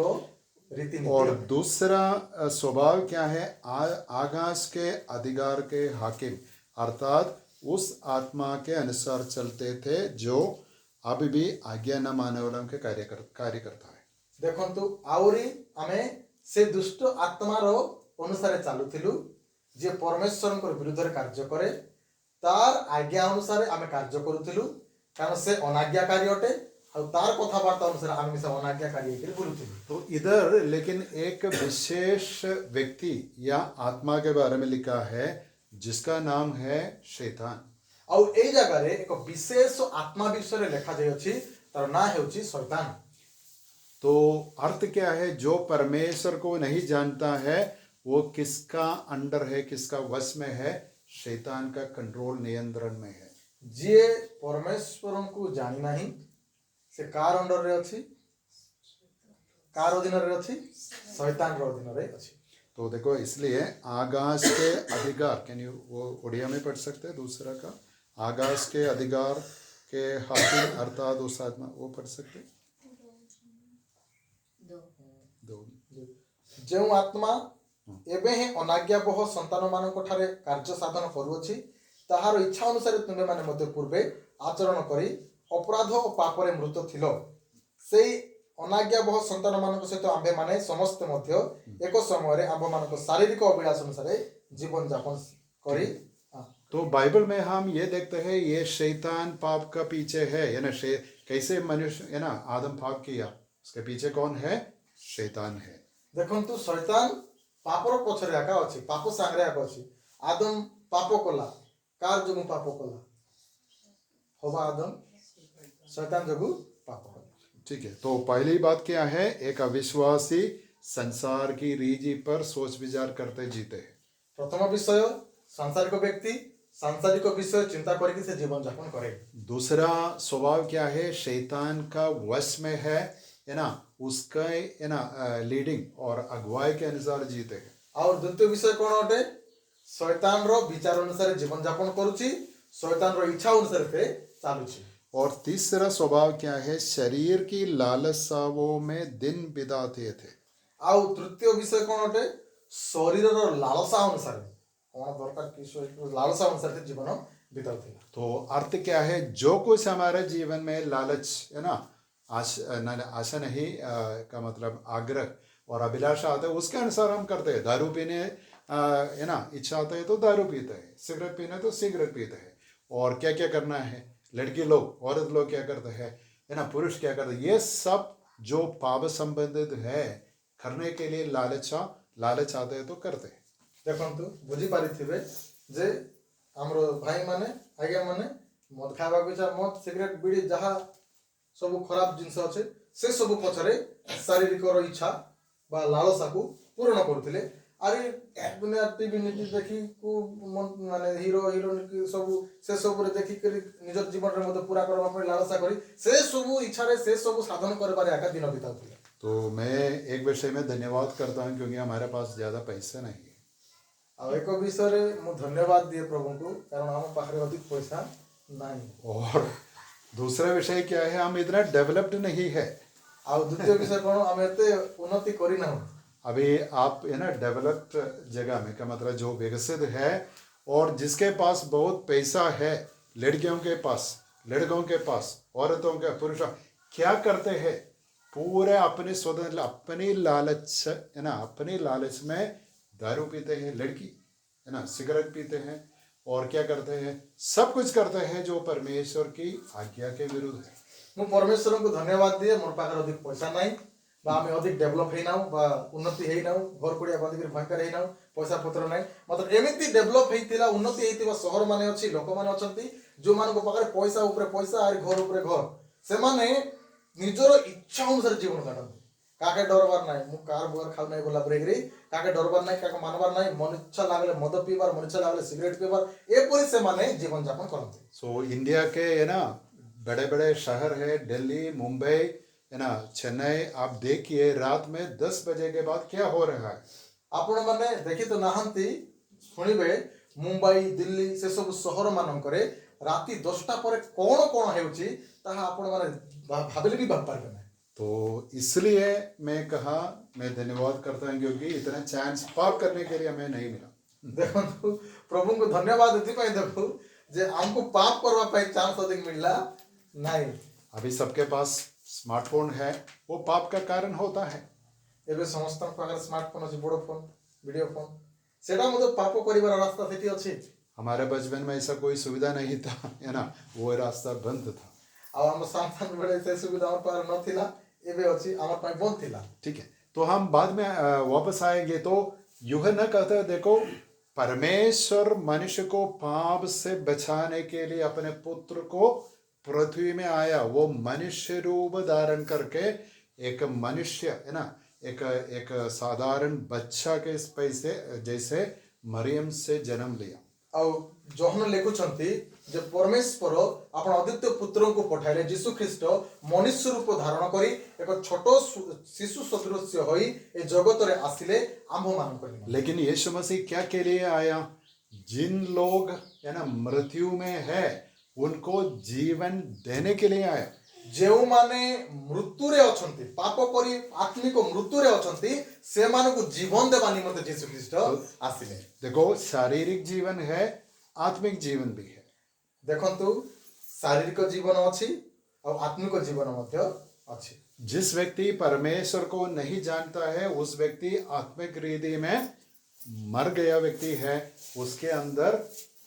रीति नीति। और दूसरा स्वभाव क्या है? आकाश के अधिकार के हाकिम, अर्थात उस आत्मा के अनुसार चलते थे जो अभी भी आज्ञा न मानने वालों के कार्य करता है। देखंतु आउरी आमे से दुष्ट आत्मार अनुसार चालुथिलु जे परमेश्वर को विरुद्ध रे कार्य करे, तार आज्ञा अनुसार आमे कार्य करूथिलु, कारण से अनाज्ञाकारी अटे ଆଉ ତାର କଥାବାର୍ତ୍ତା ଅନୁସାରେ ଆମେ ମିଶା ଅନାଜ୍ଞାକାରୀ ହେଇକରି ବୁଲୁଥିଲୁ। तो इधर लेकिन एक विशेष व्यक्ति या आत्मा के बारे में लिखा है जिसका नाम है शैतान। ଆଉ ଏଇ ଜାଗାରେ ଏକ ବିଶେଷ ଆତ୍ମା ବିଷୟରେ ଲେଖାଯାଇଅଛି, ତାର ନାଁ ହେଉଛି ଶୈତାନ। तो अर्थ क्या है? जो परमेश्वर को नहीं जानता है वो किसका अंडर है, किसका वश में है? शैतान का कंट्रोल, नियंत्रण में है। ଯିଏ ପରମେଶ୍ୱରଙ୍କୁ ଜାଣି ନାହିଁ ସେ କାର ଅଣ୍ଡରରେ ଅଛି? କାର ଅଧୀନରେ ଅଛି? ଶୈତାନର ଅଧୀନରେ ଅଛି। तो देखो, इसलिए आकाश के अधिकार, कैन यू वो उड़िया में पढ़ सकते हैं दूसरा का? आकाश के अधिकार के हाकिम अर्थात उस आत्मा, वो पढ़ सकते हैं? दो। ଯେଉଁ ଆତ୍ମା ଏବେ ହିଁ ଅନାଜ୍ଞାବହ ସନ୍ତାନମାନଙ୍କ ଠାରେ କାର୍ଯ୍ୟ ସାଧନ କରୁଅଛି, ତାହାର ଇଚ୍ଛା ଅନୁସାରେ ତୁମେମାନେ ମଧ୍ୟ ପୂର୍ବେ ଆଚରଣ କରି ଅପରାଧ ଓ ପାପରେ ମୃତ ଥିଲ। ସେଇ ଅନାଜ୍ଞାବହ ସନ୍ତାନମାନଙ୍କ ସହିତ ଆମ୍ଭେମାନେ ସମସ୍ତେ ମଧ୍ୟ ଏକ ସମୟରେ ଆମ୍ଭମାନଙ୍କ ଶାରୀରିକ ଅଭିଳାଷ ଅନୁସାରେ ଜୀବନ ଯାପନ କରି। तो बाइबल में हम ये देखते हैं ये शैतान पाप का पीछे है, ना कैसे मनुष्य है ना आदम पाप किया, उसके पीछे कौन है? शैतान है। ଦେଖନ୍ତୁ ଶୈତାନ ପାପର ପଛରେ ଏକା ଅଛି, ପାପ ସାଙ୍ଗରେ ଏକା ଅଛି। ଆଦମ ପାପ କଲା, କାର ଯୋଗୁଁ ପାପ କଲା? ହବା ଆଦମ ଶୈତାନ ଯୋଗୁଁ ପାପ କଲା। ठीक है, तो पहली बात क्या है? एक अविश्वासी संसार की रीति पर सोच विचार करते जीते हैं। ପ୍ରଥମ ବିଷୟ, ସାଂସାରିକ ବ୍ୟକ୍ତି ସାଂସାରିକ ବିଷୟ ଚିନ୍ତା କରିକି ସେ ଜୀବନ ଯାପନ କରେ। दूसरा स्वभाव क्या है? शैतान का वश में है ना, उसका है ना लीडिंग और अगुवाई के अनुसार जीते हैं। ଆଉ ଦ୍ୱିତୀୟ ବିଷୟ କ'ଣ ଅଟେ? ଶୈତାନର ବିଚାର ଅନୁସାରେ ଜୀବନ ଯାପନ କରୁଛି, ଶୈତାନର ଇଚ୍ଛା ଅନୁସାରେ ସେ ଚାଲୁଛି। और तीसरा स्वभाव क्या है? शरीर की लालसाओं में दिन बिताते थे। ଆଉ ତୃତୀୟ ବିଷୟ କ'ଣ ଅଟେ? ଶରୀରର ଲାଳସା ଅନୁସାରେ କ'ଣ ଦରକାର କି ଲାଳସା ଅନୁସାରେ ସେ ଜୀବନ ବିତାଉଥିଲା। तो अर्थ क्या है? जो कुछ हमारे जीवन में लालच है ना, आशा नहीं का मतलब आग्रह और अभिलाषा आता है, उसके अनुसार हम करते हैं। दारू पीने है ना इच्छा आता है तो दारू पीते हैं, सिगरेट पीना तो सिगरेट पीते हैं। और क्या क्या करना है? लड़की लोग, औरत लोग क्या करते हैं, है ना, पुरुष क्या करते हैं? ये सब जो पाप संबंधित है करने के लिए लालच आते हैं तो करते हैं। ଦେଖନ୍ତୁ ବୁଝିପାରିଥିବେ ଯେ ଆମର ଭାଇମାନେ ଆଜ୍ଞା ମାନେ ମଦ ଖାଇବାକୁ ଇଚ୍ଛା, ମଦ ସିଗରେଟ ବିଡ଼ି ଯାହା ସବୁ ଖରାପ ଜିନିଷ ଅଛି ସେ ସବୁ ପଛରେ ଶାରୀରିକର ଇଚ୍ଛା ବା ଲାଳସାକୁ ପୂରଣ କରୁଥିଲେ। ଆରେ ଦୁନିଆ ଟିଭି ନୀତି ଦେଖିକୁ ମାନେ ହିରୋ ହିରୋଇନ ସବୁ ସେ ସବୁରେ ଦେଖିକରି ନିଜ ଜୀବନରେ ମଧ୍ୟ ପୁରା କରିବା ପାଇଁ ଲାଳସା କରି ସେ ସବୁ ଇଚ୍ଛାରେ ସେ ସବୁ ସାଧନ କରିବାରେ ଏକା ଦିନ ବିତାଉଥିଲେ। तो मैं एक विषय में धन्यवाद करता हूँ क्योंकि हमारे पास ज़्यादा पैसे नहीं है। ଆଉ ଏକ ବିଷୟରେ ମୁଁ ଧନ୍ୟବାଦ ଦିଏ ପ୍ରଭୁଙ୍କୁ, କାରଣ ଆମ ପାଖରେ ଅଧିକ ପଇସା ନାହିଁ। और दूसरा विषय क्या है? हम इतना डेवलप्ड नहीं है। ଆଉ ଦ୍ୱିତୀୟ ବିଷୟ କ'ଣ? ଆମେ ଏତେ ଉନ୍ନତି କରିନାହୁଁ। अभी आप है ना डेवलप्ड जगह में का मतलब जो विकसित है और जिसके पास बहुत पैसा है, लड़कियों के पास, लड़कों के पास, औरतों के, पुरुषों क्या करते हैं? पूरे अपने स्वतंत्र अपनी लालच है ना, अपनी लालच में दारू पीते हैं, लड़की है ना सिगरेट पीते हैं और क्या करते हैं? सब कुछ करते हैं जो परमेश्वर की आज्ञा के विरुद्ध है। ମୁଁ ପରମେଶ୍ୱରଙ୍କୁ ଧନ୍ୟବାଦ ଦିଏ, ମୋର ପାଖରେ ଅଧିକ ପଇସା ନାହିଁ ବା ଆମେ ଅଧିକ ଡେଭଲପ ହେଇନାହୁଁ ବା ଉନ୍ନତି ହେଇନାହୁଁ, ଘର କୁଡ଼ିଆ ବାନ୍ଧିକରି ଭୟଙ୍କର ହେଇନାହୁଁ, ପଇସା ପତ୍ର ନାହିଁ। ମାତ୍ର ଏମିତି ଡେଭଲପ ହେଇଥିଲା, ଉନ୍ନତି ହେଇଥିବା ସହରମାନେ ଅଛି, ଲୋକମାନେ ଅଛନ୍ତି ଯେଉଁମାନଙ୍କ ପାଖରେ ପଇସା ଉପରେ ପଇସା ଆରି ଘର ଉପରେ ଘର, ସେମାନେ ନିଜର ଇଚ୍ଛା ଅନୁସାରେ ଜୀବନ କାଟନ୍ତି। କାକେ ଡରବାର ନାହିଁ, ମୁଁ କାର ବୁଆର ଖାଉ ନାହିଁ ବୋଲା ପରେକିରି କାକେ ଡରବାର ନାହିଁ, କାକେ ମାନବାର ନାହିଁ, ମନ ଇଚ୍ଛା ଲାଗିଲେ ମଦ ପିଇବାର, ମନ ଇଚ୍ଛା ଲାଗିଲେ ସିଗରେଟ ପିଇବାର, ଏପରି ସେମାନେ ଜୀବନ ଯାପନ କରନ୍ତି। सो इंडिया के है ना बड़े बड़े शहर है, दिल्ली, मुंबई है ना, चेन्नई, आप देखिए रात में 10 बजे के बाद क्या हो रहा है। ଆପଣମାନେ ଦେଖି ତ ନାହାନ୍ତି, ଶୁଣିବେ ମୁମ୍ବାଇ, ଦିଲ୍ଲୀ ସେ ସବୁ ସହର ମାନଙ୍କରେ ରାତି 10ଟା ପରେ କ'ଣ କ'ଣ ହେଉଛି ତାହା ଆପଣମାନେ ଭାବିଲେ ବି ଭାବିପାରିବେ ନାହିଁ। तो इसलिए मैं कहा मैं धन्यवाद करता हूँ क्योंकि इतना चांस पाप करने के लिए हमें नहीं मिला। ଦେଖନ୍ତୁ ପ୍ରଭୁଙ୍କୁ ଧନ୍ୟବାଦ ଏଥିପାଇଁ ଦେବୁ ଯେ ଆମକୁ ପାପ କରିବା ପାଇଁ ଚାନ୍ସ ଅଧିକ ମିଳିଲା ନାହିଁ। अभी सबके पास स्मार्टफोन है, वो पाप का कारण होता है। ଏବେ ସମସ୍ତଙ୍କ ପାଖରେ ସ୍ମାର୍ଟଫୋନ୍ ଅଛି, ବଡ଼ ଫୋନ୍, ଭିଡ଼ିଓ ଫୋନ୍, ସେଇଟା ମଧ୍ୟ ପାପ କରିବାର ରାସ୍ତା ସେଠି ଅଛି। हमारे बचपन में ऐसा कोई सुविधा नहीं था है ना, वो रास्ता बंद था। ଆଉ ଆମ ସାମ୍ସଙ୍ଗ ବେଳେ ସେ ସୁବିଧା ଆମ ପାଖରେ ନଥିଲା ଏବେ ଅଛି ଆମ ପାଇଁ ବନ୍ଦ ଥିଲା ठीक है, तो हम बाद में वापस आएंगे। तो यूहन्ना कहता है देखो, परमेश्वर मनुष्य को पाप से बचाने के लिए अपने पुत्र को पृथ्वी में आया। वो मनुष्य रूप धारण करके एक मनुष्य है ना, एक एक साधारण बच्चा के पैसे जैसे मरियम से जन्म लिया। ଆଉ ଯୋହନ ଲେଖୁଛନ୍ତି ଯେ ପରମେଶ୍ୱର ଆପଣ ଅଦ୍ୱିତୀୟ ପୁତ୍ରଙ୍କୁ ପଠାଇଲେ ଯୀଶୁ ଖ୍ରୀଷ୍ଟ ମନୁଷ୍ୟ ରୂପ ଧାରଣ କରି ଏକ ଛୋଟ ଶିଶୁ ସଦୃଶ୍ୟ ହୋଇ ଏ ଜଗତରେ ଆସିଲେ ଆମ୍ଭମାନଙ୍କ ନିମନ୍ତେ। लेकिन यीशु मसीह क्या के लिए आया? जिन लोग है ना मृत्यु में है उनको जीवन देने के लिए आया। ଯେଉଁମାନେ ମୃତ୍ୟୁରେ ଅଛନ୍ତି ପାପ କରି ଆତ୍ମିକ ମୃତ୍ୟୁରେ ଅଛନ୍ତି ସେମାନଙ୍କୁ ଜୀବନ ଦେବା ନିମନ୍ତେ ଯୀଶୁ ଖ୍ରୀଷ୍ଟ ଆସିଲେ। देखो, शारीरिक जीवन है, आत्मिक जीवन भी है। ଦେଖନ୍ତୁ ଶାରୀରିକ ଜୀବନ ଅଛି ଆଉ ଆତ୍ମିକ ଜୀବନ ମଧ୍ୟ ଅଛି। जिस व्यक्ति परमेश्वर को नहीं जानता है उस व्यक्ति आत्मिक रीति में मर गया व्यक्ति है, उसके अंदर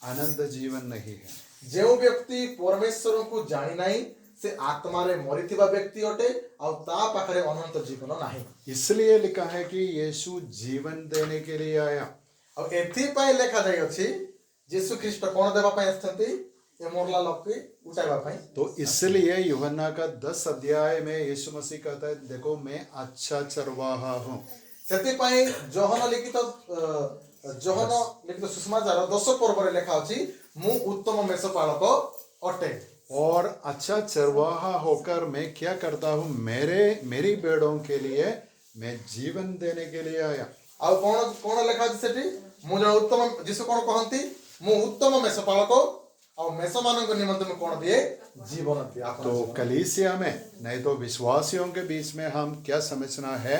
आनंद जीवन नहीं है। ଯେଉଁ ବ୍ୟକ୍ତି ପରମେଶ୍ୱରଙ୍କୁ ଜାଣି ନାହିଁ ସେ ଆତ୍ମାରେ ମରିଥିବା ବ୍ୟକ୍ତି ଅଟେ ଆଉ ତା ପାଖରେ ଅନନ୍ତ ଜୀବନ ନାହିଁ। इसलिए लिखा है कि यीशु जीवन देने के लिए आया। ଆଉ ଏଥିପାଇଁ ଲେଖାଯାଇଅଛି ଯୀଶୁ ଖ୍ରୀଷ୍ଟ କ'ଣ ଦେବା ପାଇଁ ଆସିଛନ୍ତି? ଏ ମରଲା ଲୋକକୁ ଉଠାଇବା ପାଇଁ। तो इसलिए यूहन्ना का 10 अध्याय में यीशु मसीह कहता है देखो मैं अच्छा चरवाहा हूँ। ସେଥିପାଇଁ ଯୋହନ ଲିଖିତ ସୁଷମାଚାର 10 ପର୍ବରେ ଲେଖା ଅଛି ମୁଁ ଉତ୍ତମ ମେଷପାଳକ ଅଟେ। और अच्छा चरवाहा होकर मैं क्या करता हूँ? मेरी भेड़ों के लिए मैं जीवन देने के लिए आया। ଆଉ କ'ଣ ଲେଖା ଅଛି ସେଠି? ମୁଁ ଜଣେ ଉତ୍ତମ, ଯୀଶୁ କ'ଣ କହନ୍ତି? ମୁଁ ଉତ୍ତମ ମେଷପାଳକ ଆଉ ମେଷମାନଙ୍କ ନିମନ୍ତେ ମୁଁ କ'ଣ ଦିଏ? ଜୀବନ ଦିଏ। तो कलीसिया में नहीं तो विश्वासियों के बीच में हम क्या समझना है?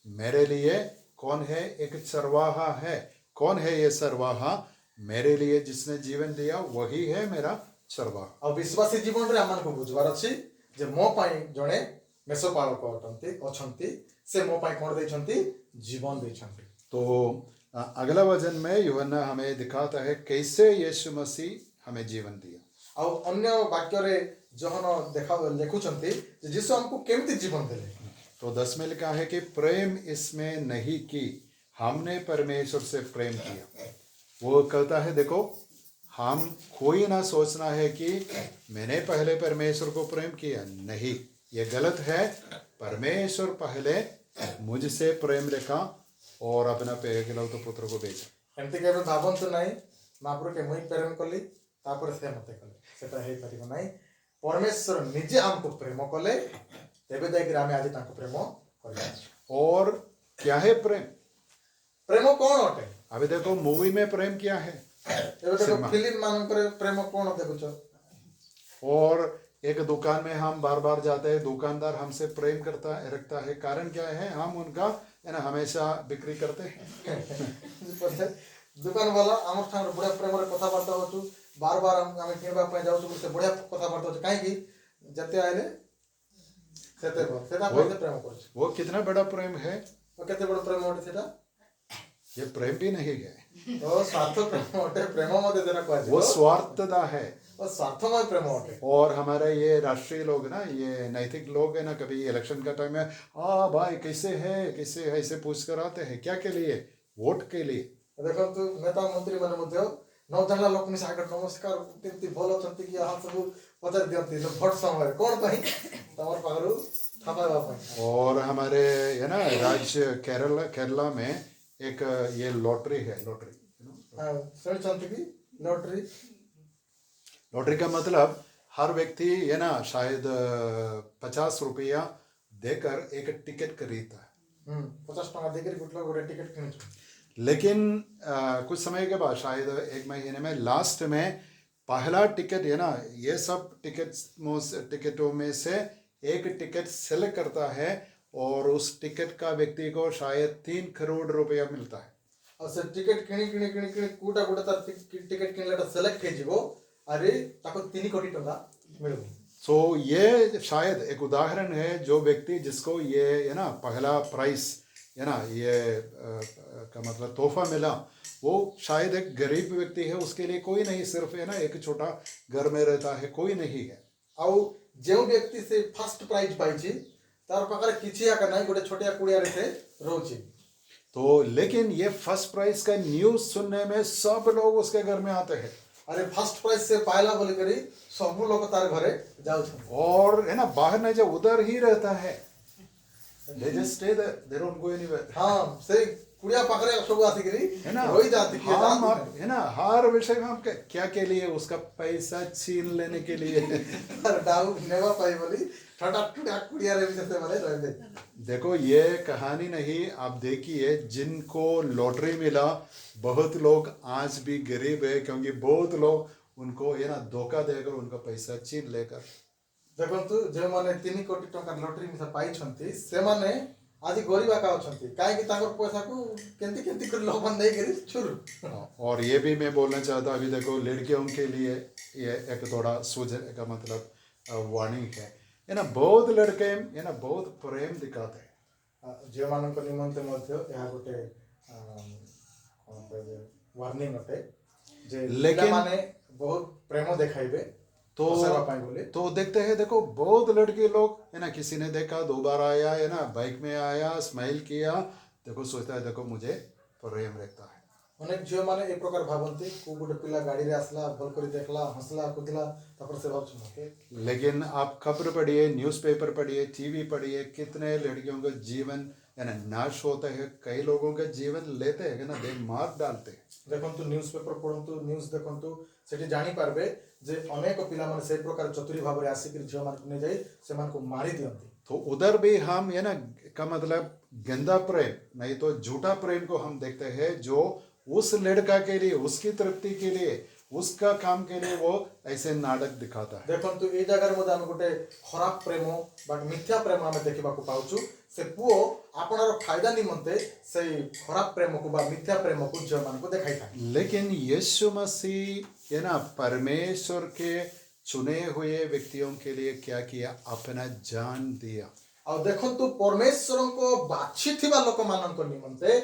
मेरे लिए कौन है? एक चरवाहा है। कौन है ये चरवाहा? मेरे लिए जिसने जीवन दिया वही है मेरा चरवाहा। ଆଉ ବିଶ୍ୱାସୀ ଜୀବନରେ ଆମମାନଙ୍କୁ ବୁଝିବାର ଅଛି ଯେ ମୋ ପାଇଁ ଜଣେ ମେଷପାଳକ ଅଛନ୍ତି, ସେ ମୋ ପାଇଁ କ'ଣ ଦେଇଛନ୍ତି? ଜୀବନ ଦେଇଛନ୍ତି। तो अगला वचन में यूहन्ना हमें दिखाता है कैसे यीशु मसीह हमें जीवन दिया। ଆଉ ଅନ୍ୟ ବାକ୍ୟରେ ଯୋହନ ଲେଖୁଛନ୍ତି ଯେ ଯୀଶୁ ଆମକୁ କେମିତି ଜୀବନ ଦେଲେ। तो 10 में लिखा है कि प्रेम इसमें नहीं की, हमने परमेश्वर से प्रेम किया। वो कहता है देखो, हम कोई ना सोचना है कि मैंने पहले परमेश्वर को प्रेम किया। नहीं, ये गलत है। परमेश्वर पहले मुझसे प्रेम रखा और अपना एकलौता पुत्र को भेजा। ଏମିତି କେବେ ଭାବନ୍ତୁ ନାହିଁ ମହାପ୍ରଭୁକେ ମୁଇଁ ପ୍ରେମ କଲି ତାପରେ ସେ ମୋତେ କଲେ, ସେଟା ହେଇପାରିବ ନାହିଁ। ପରମେଶ୍ୱର ନିଜେ ଆମକୁ ପ୍ରେମ କଲେ ତେବେ ଯାଇକିରି ଆମେ ଆଜି ତାଙ୍କୁ ପ୍ରେମ କରିବା। और क्या है प्रेम? ପ୍ରେମ କ'ଣ ଅଟେ? अभी देखो मूवी में प्रेम क्या है? ଏବେ ଦେଖ ଫିଲ୍ମ ମାନଙ୍କରେ ପ୍ରେମ କ'ଣ ଦେଖୁଛ? और एक दुकान में हम बार बार जाते हैं, दुकानदार हमसे प्रेम रखता है। कारण क्या है? हम उनका है ना हमेशा बिक्री करते हैं। दुकान वाला आम सागर बढ़िया प्रेम कथबार्ता हो बार बार आम किणवा जाऊँ से बढ़िया कथबार्ता हो कहीं जिते आए प्रेम कर वो कितना बड़ा प्रेम है? केते बड़ प्रेम अटे सेटा? ये प्रेम भी नहीं है, तो स्वार्थ प्रेम अटे। प्रेम मते देना कहै वो स्वार्थता है। और स्वार्थमय प्रेम अटे। और हमारे ये राष्ट्रीय लोग ना, ये नैतिक लोग है ना, कभी इलेक्शन का टाइम में भाई कैसे है ऐसे पूछ कर आते हैं। क्या के लिए? वोट के लिए। देखो तू नेता मंत्री माने मध्य न जानला लोक नि सागर नमस्कार केमती भल अछंती कि हां सब पचार दियंती भोट समय कोन पई तमर पागरु थापावा पई। और हमारे है ना राज्य केरला में एक ये लॉटरी है। लॉटरी हां सुनछंती कि लॉटरी का मतलब हर व्यक्ति है ना शायद 50 रुपया देकर एक टिकट खरीदता है। 50 टका देकर गोटे टिकट किनु। लेकिन कुछ समय के बाद शायद 1 महीने में लास्ट में पहला टिकट है ना, ये सब टिकटों में से एक टिकट सेलेक्ट करता है और उस टिकट का व्यक्ति को शायद 3 करोड़ रुपया मिलता है। और से टिकट किणी कोटा तार टिकट किनलेटा सेलेक्ट हे जिवो अरे ताको 3 कोटी टका मिलबो। सो ये शायद एक उदाहरण है, जो व्यक्ति जिसको ये है ना पहला प्राइस है ना, ये का मतलब तोहफा मिला, वो शायद एक गरीब व्यक्ति है, उसके लिए कोई नहीं, सिर्फ है ना एक छोटा घर में रहता है, कोई नहीं है। आउ जो व्यक्ति से फर्स्ट प्राइज पाई तार पाखरे किछि आका नहीं गोटे छोटिया कुड़िया रे से रोची। तो लेकिन ये फर्स्ट प्राइज का न्यूज सुनने में सब लोग उसके घर में आते हैं अरे फर्स्ट प्राइज से पायला बोली करी सब लोग तार घरे जाऊ छन और है ना बाहर नहीं जाओ उधर ही रहता है they just stay there they don't go anywhere हां से कुड़िया पाखरे सब आती करी है ना रोई जाती कि हम आप है ना हर विषय में हम क्या के लिए उसका पैसा छीन लेने के लिए डाउ नेवा पाई बोली ठटा टुटा कुड़िया रे से माने रहते। देखो ये कहानी नहीं आप देखिए जिनको लॉटरी मिला बहुत लोग आज भी गरीब है क्योंकि बहुत लोग उनको ये ना धोखा देकर उनका पैसा छीन लेकर देखंतु जे माने 3 कोटी टका लॉटरी में पाई छंती से माने आज गरीब का अछंती काहे कि ताकर पैसा को केंती केंती कर लोग बंद नहीं करी छुर। और ये भी मैं बोलना चाहता हूँ अभी देखो लड़कियों के लिए ये एक थोड़ा सूचना का मतलब वार्निंग है ना बहुत लड़के है ना बहुत प्रेम दिखाते हैं झील मान निमंते यह गोटे वार्निंग अटे जे लेकिन माने बहुत प्रेम देखाइबे तो देखते हैं देखो बहुत लड़के लोग है ना किसी ने देखा 2 बार आया है ना बाइक में आया स्माइल किया देखो सोचता है देखो मुझे प्रेम रहता है अनेक झील माने एक प्रकार भावंती को गोटे पिला गाड़ी रे आसला भल करी देखला हंसला कूदला तापर से भाव छमके। लेकिन आप खबर पढ़िए न्यूज़पेपर पढ़िए टीवी पढ़िए कितने लड़कियों का जीवन है ना नाश होता है कई लोगों का जीवन लेते हैं ना दे मार डालते हैं। देखंतु न्यूज़पेपर पढंतु न्यूज़ देखंतु सेठी जानि पारबे जे अनेक पिला माने से प्रकार चतुरी भाव रे आसी कि झील मान ने जाई से मान को मारी दियंती। तो उधर भी हम है ना का मतलब गंदा प्रेम नहीं तो झूठा प्रेम को हम देखते हैं जो उस लड़का के लिए उसकी तृप्ति के लिए उसका काम के लिए वो ऐसे नाटक दिखाता है। देखंतु ए जगह मध्ये हम गोटे खराब प्रेम बट मिथ्या प्रेम हम देखिबा को पाउछु से पुओ आपनार फायदा निमंते से खराब प्रेम को बा मिथ्या प्रेम को झील मान को देखाई था। लेकिन यीशु मसीह है ना परमेश्वर के चुने हुए व्यक्तियों के लिए क्या किया अपना जान दिया और देखंतु परमेश्वर को बाछि थिबा लोक मानन को निमंते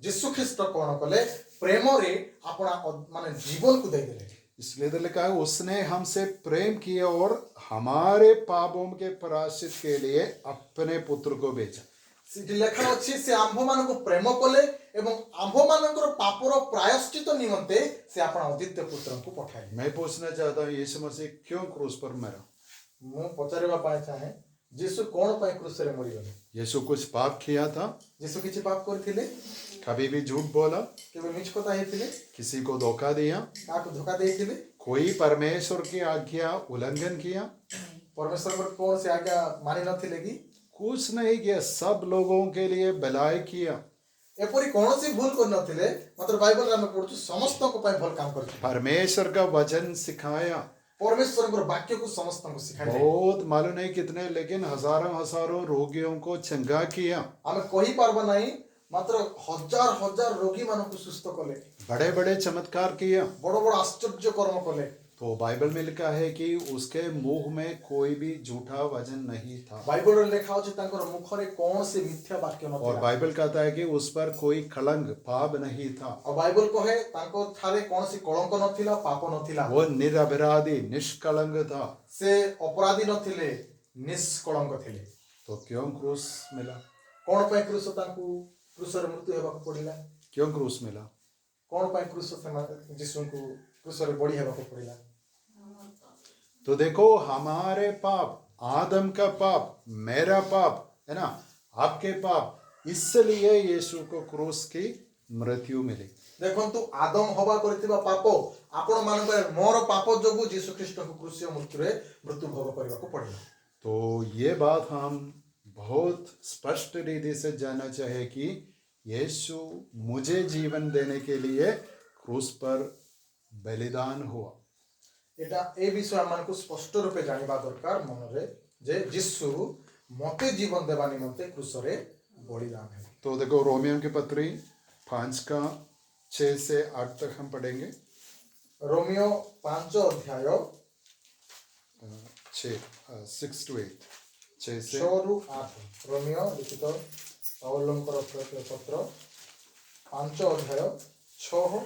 यीशु ख्रीष्ट कोन कले प्रेम रे अपना माने जीवन को दे देले। इसलिए तो लिखा है उसने हमसे प्रेम किया और हमारे पापों के प्रायश्चित के लिए अपने पुत्र को भेजा। सिटी लेखा अछि से आंभ मान को प्रेम कले एवं आंभ मानकर पापर प्रायश्चित निमंते से अपना अद्वितीय पुत्र को पठाए। मैं पूछना चाहता हूँ यीशु मसीह क्यों क्रूस पर मरा? मु पचारबा पाए चाहे यीशु कोन पय क्रूस रे मरि गले? यीशु कुछ पाप किया था? यीशु किछि पाप करथिले? कभी भी झूठ बोला? केबे मिछ कथा हेथिले? किसी को धोखा दिया? काको धोखा देथिले? कोई परमेश्वर की आज्ञा उल्लंघन किया? परमेश्वर पर कौन से आज्ञा मानि नथिले कि? कुछ नहीं किया सब लोगों के लिए भलाई किया। एपरी कौनसी भूल कर नथिले मात्र बाइबल रे हम पढछु समस्त को पय भल काम करछि। परमेश्वर का वचन सिखाया परमेश्वर को वाक्य को समस्त को सिखाया बहुत मालूम नहीं कितने लेकिन हजारों रोगियों को चंगा किया। हमें कही पारबा नहीं मात्र हजार हजार रोगी मान को सुस्थ कले बड़े बड़े चमत्कार किया बड़ बड़ आश्चर्य कर्म कले। तो बाइबल में लिखा है कि उसके मुंह में कोई भी झूठा वचन नहीं था। बाइबल रे लिखा अछि तांकर मुख रे कौन से मिथ्या वाक्य नथिला और बाइबल कहता है कि उस पर कोई कलंक पाप नहीं था। और बाइबल कहे तांको थारे कौन सी कलंक नथिला पाप नथिला वो निरपराधी निष्कलंक था से अपराधी नथिले निष्कलंक थिले। तो क्यों क्रूस मिला? कौन पय क्रूस तांको क्रूस रे मृत्यु हेबा को पड़िला? क्यों क्रूस मिला? कौन पय क्रूस यीशु को क्रूस रे बड़ी हेबा को पड़िला? तो देखो हमारे पाप आदम का पाप मेरा पाप है ना आपके पाप इसलिए यीशु को क्रूस की मृत्यु मिली। देखंतु आदम हवा करथिबा पाप आपण मान पर मोर पाप जोगु यीशु ख्रीष्ट को क्रूस मृत्यु रे मृत्यु भोग करबा को पड़िला। तो ये बात हम बहुत स्पष्ट रीति से जानना चाहिए कि यीशु मुझे जीवन देने के लिए क्रूस पर बलिदान हुआ। एटा ए विषय हमन को स्पष्ट रूपे जानिबा दरकार मन रे जे यीशु मते जीवन देबा निमंते क्रूस रे बलिदान है। तो देखो रोमियो की पत्री 5 का 6 से 8 तक हम पढ़ेंगे। रोमियो 5 अध्याय 6 to 8 6 से 6 रु 8 रोमियो लिखित पौलंकर पत्र 5 अध्याय 6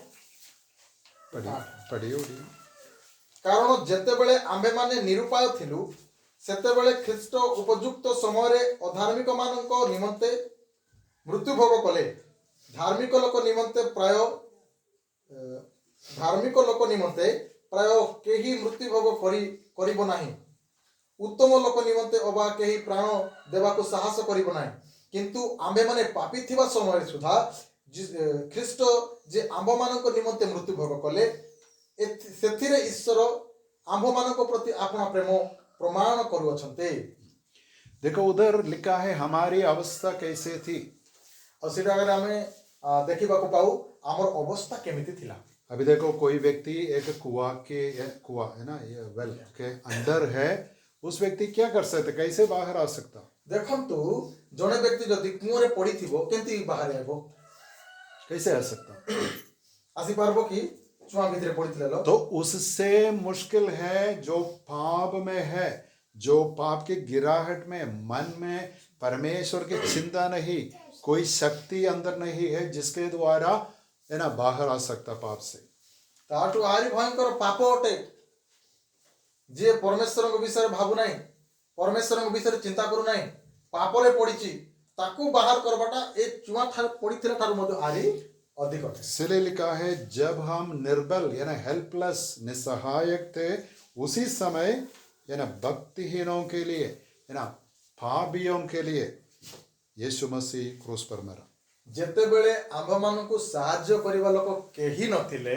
पढ़िए। कारण जेते बेले आम्भे माने निरुपाय थिलु ସେତେବେଳେ ଖ୍ରୀଷ୍ଟ ଉପଯୁକ୍ତ ସମୟରେ ଅଧାର୍ମିକ ମାନଙ୍କ ନିମନ୍ତେ ମୃତ୍ୟୁ ଭୋଗ କଲେ। ଧାର୍ମିକ ଲୋକ ନିମନ୍ତେ ପ୍ରାୟ କେହି ମୃତ୍ୟୁ ଭୋଗ କରିବ ନାହିଁ। ଉତ୍ତମ ଲୋକ ନିମନ୍ତେ ଅବା କେହି ପ୍ରାଣ ଦେବାକୁ ସାହସ କରିବ ନାହିଁ। କିନ୍ତୁ ଆମ୍ଭେମାନେ ପାପୀ ଥିବା ସମୟରେ ସୁଦ୍ଧା ଖ୍ରୀଷ୍ଟ ଯେ ଆମ୍ଭମାନଙ୍କ ନିମନ୍ତେ ମୃତ୍ୟୁ ଭୋଗ କଲେ, ସେଥିରେ ଈଶ୍ୱର ଆମ୍ଭମାନଙ୍କ ପ୍ରତି ଆପଣା ପ୍ରେମ ପ୍ରମାଣ କରୁଅଛନ୍ତି। देखो उधर लिखा है हमारी अवस्था कैसे थी। ଆଉ ସେଟା ଆଗରେ ଆମେ ଦେଖିବାକୁ ପାଉ ଆମର ଅବସ୍ଥା କେମିତି ଥିଲା। अभी देखो कोई व्यक्ति एक कुआ है ना, ये वेल के अंदर है, उस व्यक्ति क्या कर सकता, कैसे बाहर आ सकता? ଦେଖନ୍ତୁ, ଜଣେ ବ୍ୟକ୍ତି ଯଦି କୂଅରେ ପଡ଼ିଥିବ କେମିତି ବାହାରେ ଆଇବ? कैसे आ सकता? ଆସିପାରିବ କି? ଚୁଆଁ ଭିତରେ ପଡ଼ିଥିଲେ ଲୋ। तो उससे मुश्किल है जो पाप में है, जो पाप की गिराहट में, मन में परमेश्वर की चिंता नहीं, कोई शक्ति अंदर नहीं है जिसके द्वारा है ना बाहर आ सकता पाप से। ତାଠୁ ଆହୁରି ଭୟଙ୍କର ପାପ ଅଟେ। ଯିଏ ପରମେଶ୍ୱରଙ୍କ ବିଷୟରେ ଭାବୁନାହିଁ, ପରମେଶ୍ୱରଙ୍କ ବିଷୟରେ ଚିନ୍ତା କରୁନାହିଁ, ପାପରେ ପଡ଼ିଛି, ତାକୁ ବାହାର କରବାଟା ଏ ଚୁଆଁ ଠାରୁ ପଡ଼ିଥିଲା ଠାରୁ ମଧ୍ୟ ଆହୁରି ଅଧିକ ଅଟେ। इसलिए लिखा है जब हम निर्बल यानी हेल्पलेस निसहायक थे, उसी समय है ना भक्तिहीनों के लिए, है ना पापियों के लिए यीशु मसीह क्रूस पर मरा। ଯେତେବେଳେ ଆମ୍ଭମାନଙ୍କୁ ସାହାଯ୍ୟ କରିବା ଲୋକ କେହି ନଥିଲେ,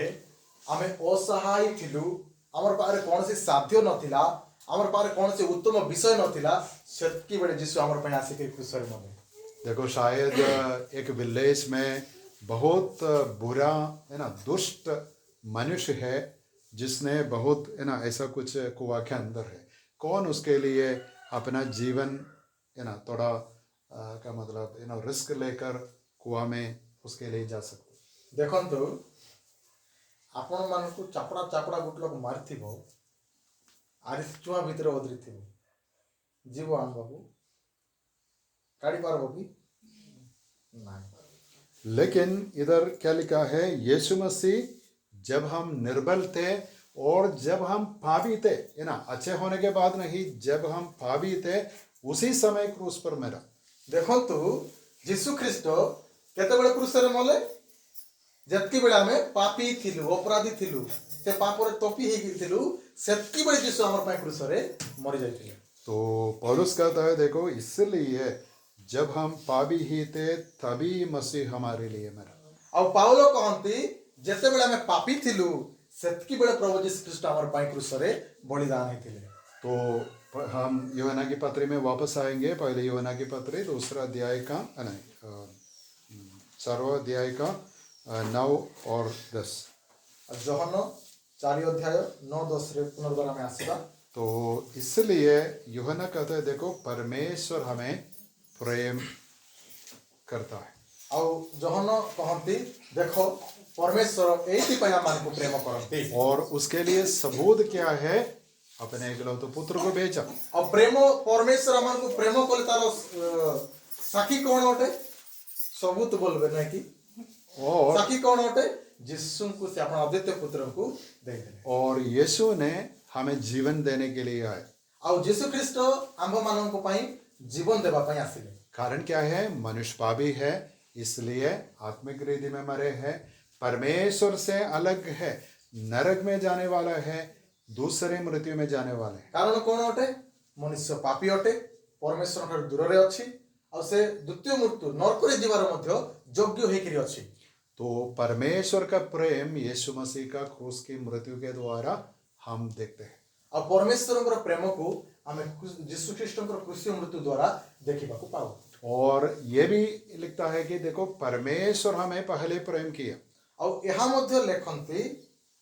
ଆମେ ଅସହାୟ ଥିଲୁ, ଆମର ପାଖରେ କୌଣସି ସାଧ୍ୟ ନଥିଲା, ଆମର ପାଖରେ କୌଣସି ଉତ୍ତମ ବିଷୟ ନଥିଲା, ସେତିକି ବେଳେ ଯୀଶୁ ଆମର ପାଇଁ ଆସିକି କ୍ରୁଶରେ ମଲେ। देखो शायद एक विलेज में बहुत बुरा है ना दुष्ट मनुष्य है, जिसने बहुत है ना ऐसा कुछ कुआ के अंदर है। कौन उसके लिए अपना जीवन है ना थोड़ा का मतलब है ना रिस्क लेकर कुआ में उसके लिए जा सकते? ଦେଖନ୍ତୁ, ଆପଣମାନଙ୍କୁ ଚାପଡ଼ା ଚାପଡ଼ା ଗୋଟେ ଲୋକ ମାରିଥିବ, ଆରି ଚୁଆଁ ଭିତରେ ଅଦରିଥିବ, ଯିବ ଆମ୍ଭକୁ କାଢ଼ି ପାରିବ କି? ନାହିଁ। लेकिन इधर क्या लिखा है, यीशु मसीह जब हम निर्बल थे और जब हम पापी थे, है ना अच्छे होने के बाद नहीं, जब हम पापी थे उसी समय क्रूस पर मरा। ଦେଖନ୍ତୁ, ଯୀଶୁ ଖ୍ରୀଷ୍ଟ କେତେବେଳେ କ୍ରୁଶରେ ମଲେ? ଯେତିକି ବେଳେ ଆମେ ପାପୀ ଥିଲୁ, ଅପରାଧୀ ଥିଲୁ, ସେ ପାପରେ ତପି ହେଇକି ଥିଲୁ, ସେତିକି ବେଳେ ଯୀଶୁ ଆମର ପାଇଁ କ୍ରୁଶରେ ମରିଯାଇଥିଲେ। तो पौलुस कहता है देखो इसलिए जब हम पापी ही थे तभी मसीह हमारे लिए मरा। ଆଉ ପାଉଲ କହନ୍ତି, ଯେତେବେଳେ ଆମେ ପାପୀ ଥିଲୁ, ସେତିକି ବେଳେ ପ୍ରଭୁ ଯୀଶୁ ଖ୍ରୀଷ୍ଟ ଆମର ପାଇଁ କ୍ରୁଶରେ ବଳିଦାନ ହେଇଥିଲେ। तो हम यूहन्ना की पत्री में वापस आएंगे। पहले यूहन्ना की पत्री दूसरा अध्याय का नहीं 4वां अध्याय का 9 और 10। ଜହନ 4 ଅଧ୍ୟାୟ 9-10 ରେ ପୁନର୍ବାର ଆମେ ଆସିବା। तो इसलिए यूहन्ना कहता है देखो परमेश्वर हमें प्रेम करता है। ଆଉ ଜହନ କହନ୍ତି, ଦେଖ ପରମେଶ୍ୱର ଏଇଥିପାଇଁ ଆମମାନଙ୍କୁ ପ୍ରେମ କରନ୍ତି। और उसके लिए सबूत क्या है, अपने एकलौते पुत्र को भेजा। ଆଉ ପ୍ରେମ ପରମେଶ୍ୱର ଆମମାନଙ୍କୁ ପ୍ରେମ କଲେ ତାର ସାକ୍ଷୀ କଣ ଅଟେ? ସବୁତ ବୋଲବେ ନାଇଁ କି? और ସାକ୍ଷୀ କଣ ଅଟେ? ଯୀଶୁଙ୍କୁ ସେ ଆପଣ ଅଦ୍ୱିତୀୟ ପୁତ୍ରଙ୍କୁ ଦେଇଦେଲେ। और यीशु ने हमें जीवन देने के लिए आए। ଆଉ ଯୀଶୁ ଖ୍ରୀଷ୍ଟ ଆମ୍ଭମାନଙ୍କ ପାଇଁ ଜୀବନ ଦେବା ପାଇଁ ଆସିଲେ। कारण क्या है, मनुष्य पापी है इसलिए आत्मिक रीति में मरे हैं, परमेश्वर से अलग है, नरक में जाने वाला है, दूसरे मृत्यु में जाने वाले हैं। କାରଣ କଣ ଅଟେ? ମନୁଷ୍ୟ ପାପୀ ଅଟେ, ପରମେଶ୍ୱରଙ୍କ ଦୂରରେ ଅଛି, ଆଉ ସେ ଦ୍ୱିତୀୟ ମୃତ୍ୟୁ ନରକରେ ଯିବାର ମଧ୍ୟ ଯୋଗ୍ୟ ହେଇକିରି ଅଛି। तो परमेश्वर का प्रेम यीशु मसीह का क्रूस की मृत्यु के द्वारा हम देखते हैं। ଆଉ ପରମେଶ୍ୱରଙ୍କର ପ୍ରେମକୁ ଆମେ ଯୀଶୁ ଖ୍ରୀଷ୍ଟଙ୍କର କ୍ରୁଶୀୟ ମୃତ୍ୟୁ ଦ୍ୱାରା ଦେଖିବାକୁ ପାଉ। और ये भी लिखता है कि देखो परमेश्वर हमें पहले प्रेम किया। ଆଉ ଏହା ମଧ୍ୟ ଲେଖନ୍ତି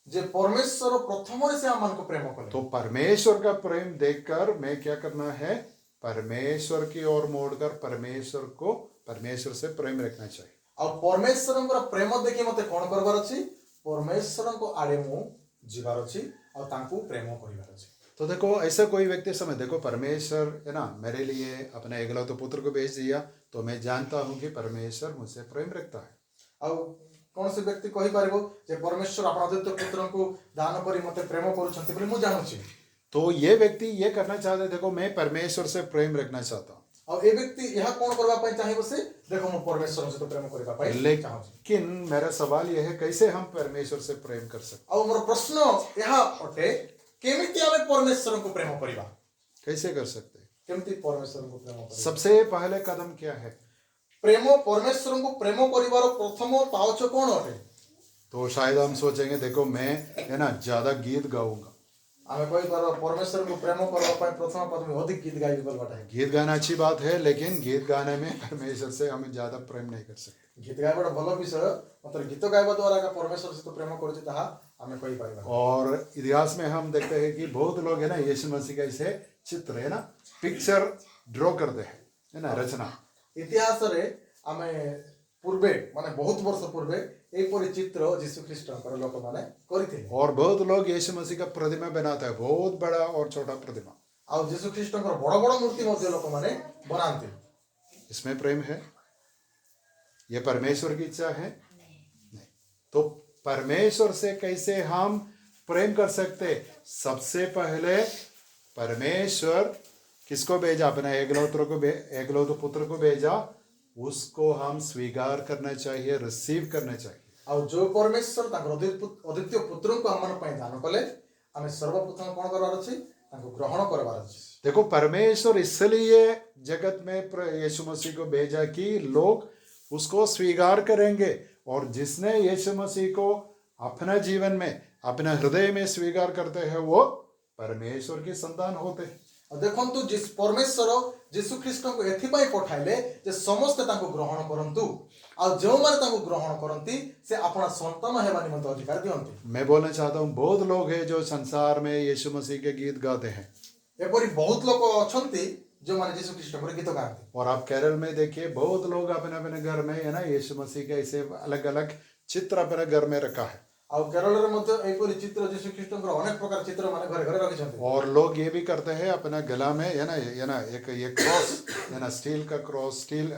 ଯେ ପରମେଶ୍ୱର ପ୍ରଥମରେ ସେ ଆମମାନଙ୍କୁ ପ୍ରେମ କଲେ। तो परमेश्वर का प्रेम देखकर मैं क्या करना है, परमेश्वर की ओर मोड़कर परमेश्वर से प्रेम रखना चाहिए। ଆଉ ପରମେଶ୍ୱରଙ୍କର ପ୍ରେମ ଦେଖି ମତେ କଣ କରିବାର ଅଛି? ପରମେଶ୍ୱରଙ୍କ ଆଡ଼େ ମୁଁ ଯିବାର ଅଛି, ଆଉ ତାଙ୍କୁ ପ୍ରେମ କରିବାର ଅଛି। तो देखो ऐसा कोई व्यक्ति समय देखो परमेश्वर है ना मेरे लिए अपने एकलौते पुत्र को भेज दिया, तो मैं जानता हूँ कि परमेश्वर मुझसे प्रेम रखता है। ଆଉ କୌଣସି ବ୍ୟକ୍ତି କହିପାରିବ ଯେ ପରମେଶ୍ୱର ଆପଣ ଅଦ୍ୱିତୀୟ ପୁତ୍ରଙ୍କୁ ଦାନ କରି ମତେ ପ୍ରେମ କରୁଛନ୍ତି ବୋଲି ମୁଁ ଜାଣୁଛି। तो ये व्यक्ति ये करना चाहते, देखो मैं परमेश्वर से प्रेम रखना चाहता हूँ, ଆଉ ଏ ବ୍ୟକ୍ତି ଏହା କ'ଣ କରିବା ପାଇଁ ଚାହିଁବ ସେ ଦେଖ ମୁଁ ପରମେଶ୍ୱରଙ୍କ ସହିତ ପ୍ରେମ କରିବା ପାଇଁ ଚାହୁଁଛି। लेकिन मेरा सवाल यह है कैसे हम परमेश्वर से प्रेम कर सकते, ଆଉ ମୋର ପ୍ରଶ୍ନ ଏହା ଅଟେ କେମିତି ଆମେ ପରମେଶ୍ୱରଙ୍କୁ ପ୍ରେମ କରିବା, कैसे कर सकते? କେମିତି ପରମେଶ୍ୱରଙ୍କୁ ପ୍ରେମ କରିବା। सबसे पहले कदम क्या है? ପ୍ରେମ ପରମେଶ୍ୱରଙ୍କୁ ପ୍ରେମ କରିବାର ପ୍ରଥମ ପାଉଛ କ'ଣ ଅଟେ? तो शायद हम सोचेंगे देखो मैं है ना ज्यादा गीत गाऊंगा, ଆମେ କହିବାର ପରମେଶ୍ୱରଙ୍କୁ ପ୍ରେମ କରିବା ପାଇଁ ପ୍ରଥମ ପଦ ଅଧିକ ଗୀତ ଗାଇବି ବୋଲବାଟା। गीत गाना अच्छी बात है, लेकिन गीत गाने में परमेश्वर से हम ज्यादा प्रेम नहीं कर सकते। ଗୀତ ଗାଇବାଟା ଭଲ ବିଷୟ, ମାତ୍ର ଗୀତ ଗାଇବା ଦ୍ୱାରା ଏକା ପରମେଶ୍ୱର ସହିତ ପ୍ରେମ କରୁଛି ତାହା ଆମେ କହିପାରିବା। और इतिहास में हम देखते हैं कि बहुत लोग है ना यीशु मसीह का ऐसे चित्र है ना पिक्चर ड्रॉ करते हैं, है ना रचना। ଇତିହାସରେ ଆମେ ପୂର୍ବେ ମାନେ ବହୁତ ବର୍ଷ ପୂର୍ବେ ଏହିପରି ଚିତ୍ର ଯୀଶୁ ଖ୍ରୀଷ୍ଟଙ୍କର ଲୋକମାନେ କରିଥିଲେ। और बहुत लोग यीशु मसीह का प्रतिमा बनाता है, बहुत बड़ा और छोटा प्रतिमा। ଆଉ ଯୀଶୁ ଖ୍ରୀଷ୍ଟଙ୍କର ବଡ଼ ବଡ଼ ମୂର୍ତ୍ତି ମଧ୍ୟ ଲୋକମାନେ ବନାନ୍ତି। इसमें प्रेम है? ये परमेश्वर की इच्छा है? नहीं। तो परमेश्वर से कैसे हम प्रेम कर सकते? सबसे पहले परमेश्वर किसको भेजा? अपना एकलौते पुत्र को भेजा, उसको हम स्वीकार करना चाहिए, रिसीव करना चाहिए। ଆଉ ଯୋଉ ପରମେଶ୍ୱର ତାଙ୍କର ଅଦ୍ୱିତୀୟ ପୁତ୍ରଙ୍କୁ ଆମମାନଙ୍କ ପାଇଁ ଦାନ କଲେ, ଆମେ ସର୍ବପ୍ରଥମ କ'ଣ କରିବାର ଅଛି? ତାଙ୍କୁ ଗ୍ରହଣ କରିବାର ଅଛି। देखो परमेश्वर इसलिए जगत में यीशु मसीह को भेजा कि लोग उसको स्वीकार करेंगे, और जिसने यीशु मसीह को अपना जीवन में अपना हृदय में स्वीकार करते हैं वो परमेश्वर की संतान होते हैं। ଦେଖନ୍ତୁ ପରମେଶ୍ୱର ଯୀଶୁ ଖ୍ରୀଷ୍ଟଙ୍କୁ ଏଥିପାଇଁ ପଠାଇଲେ ଯେ ସମସ୍ତେ ତାଙ୍କୁ ଗ୍ରହଣ କରନ୍ତୁ, ଆଉ ଯେଉଁମାନେ ତାଙ୍କୁ ଗ୍ରହଣ କରନ୍ତି ସେ ଆପଣା ସନ୍ତାନ ହେବା ନିମନ୍ତେ ଅଧିକାର ଦିଅନ୍ତି। मैं बोलना चाहता हूँ बहुत लोग हैं जो संसार में यीशु मसीह के गीत गाते हैं, ଏପରି ବହୁତ ଲୋକ ଅଛନ୍ତି ଯେଉଁମାନେ ଯୀଶୁ ଖ୍ରୀଷ୍ଟଙ୍କର ଗୀତ ଗାଆନ୍ତି। और आप केरल में देखिए बहुत लोग अपने अपने घर में है ना यीशु मसीह के ऐसे अलग अलग चित्र अपने घर में रखा है। ଆଉ କେରଳରେ ମଧ୍ୟ ଏହିପରି ଚିତ୍ର ଯୀଶୁ ଖ୍ରୀଷ୍ଟଙ୍କର ଅନେକ ପ୍ରକାର ଚିତ୍ର ମାନେ ଘରେ ଘରେ ରଖିଛନ୍ତି। और लोग ये भी करते हैं अपना गला में है ना एक क्रॉस है ना, स्टील का क्रॉस, स्टील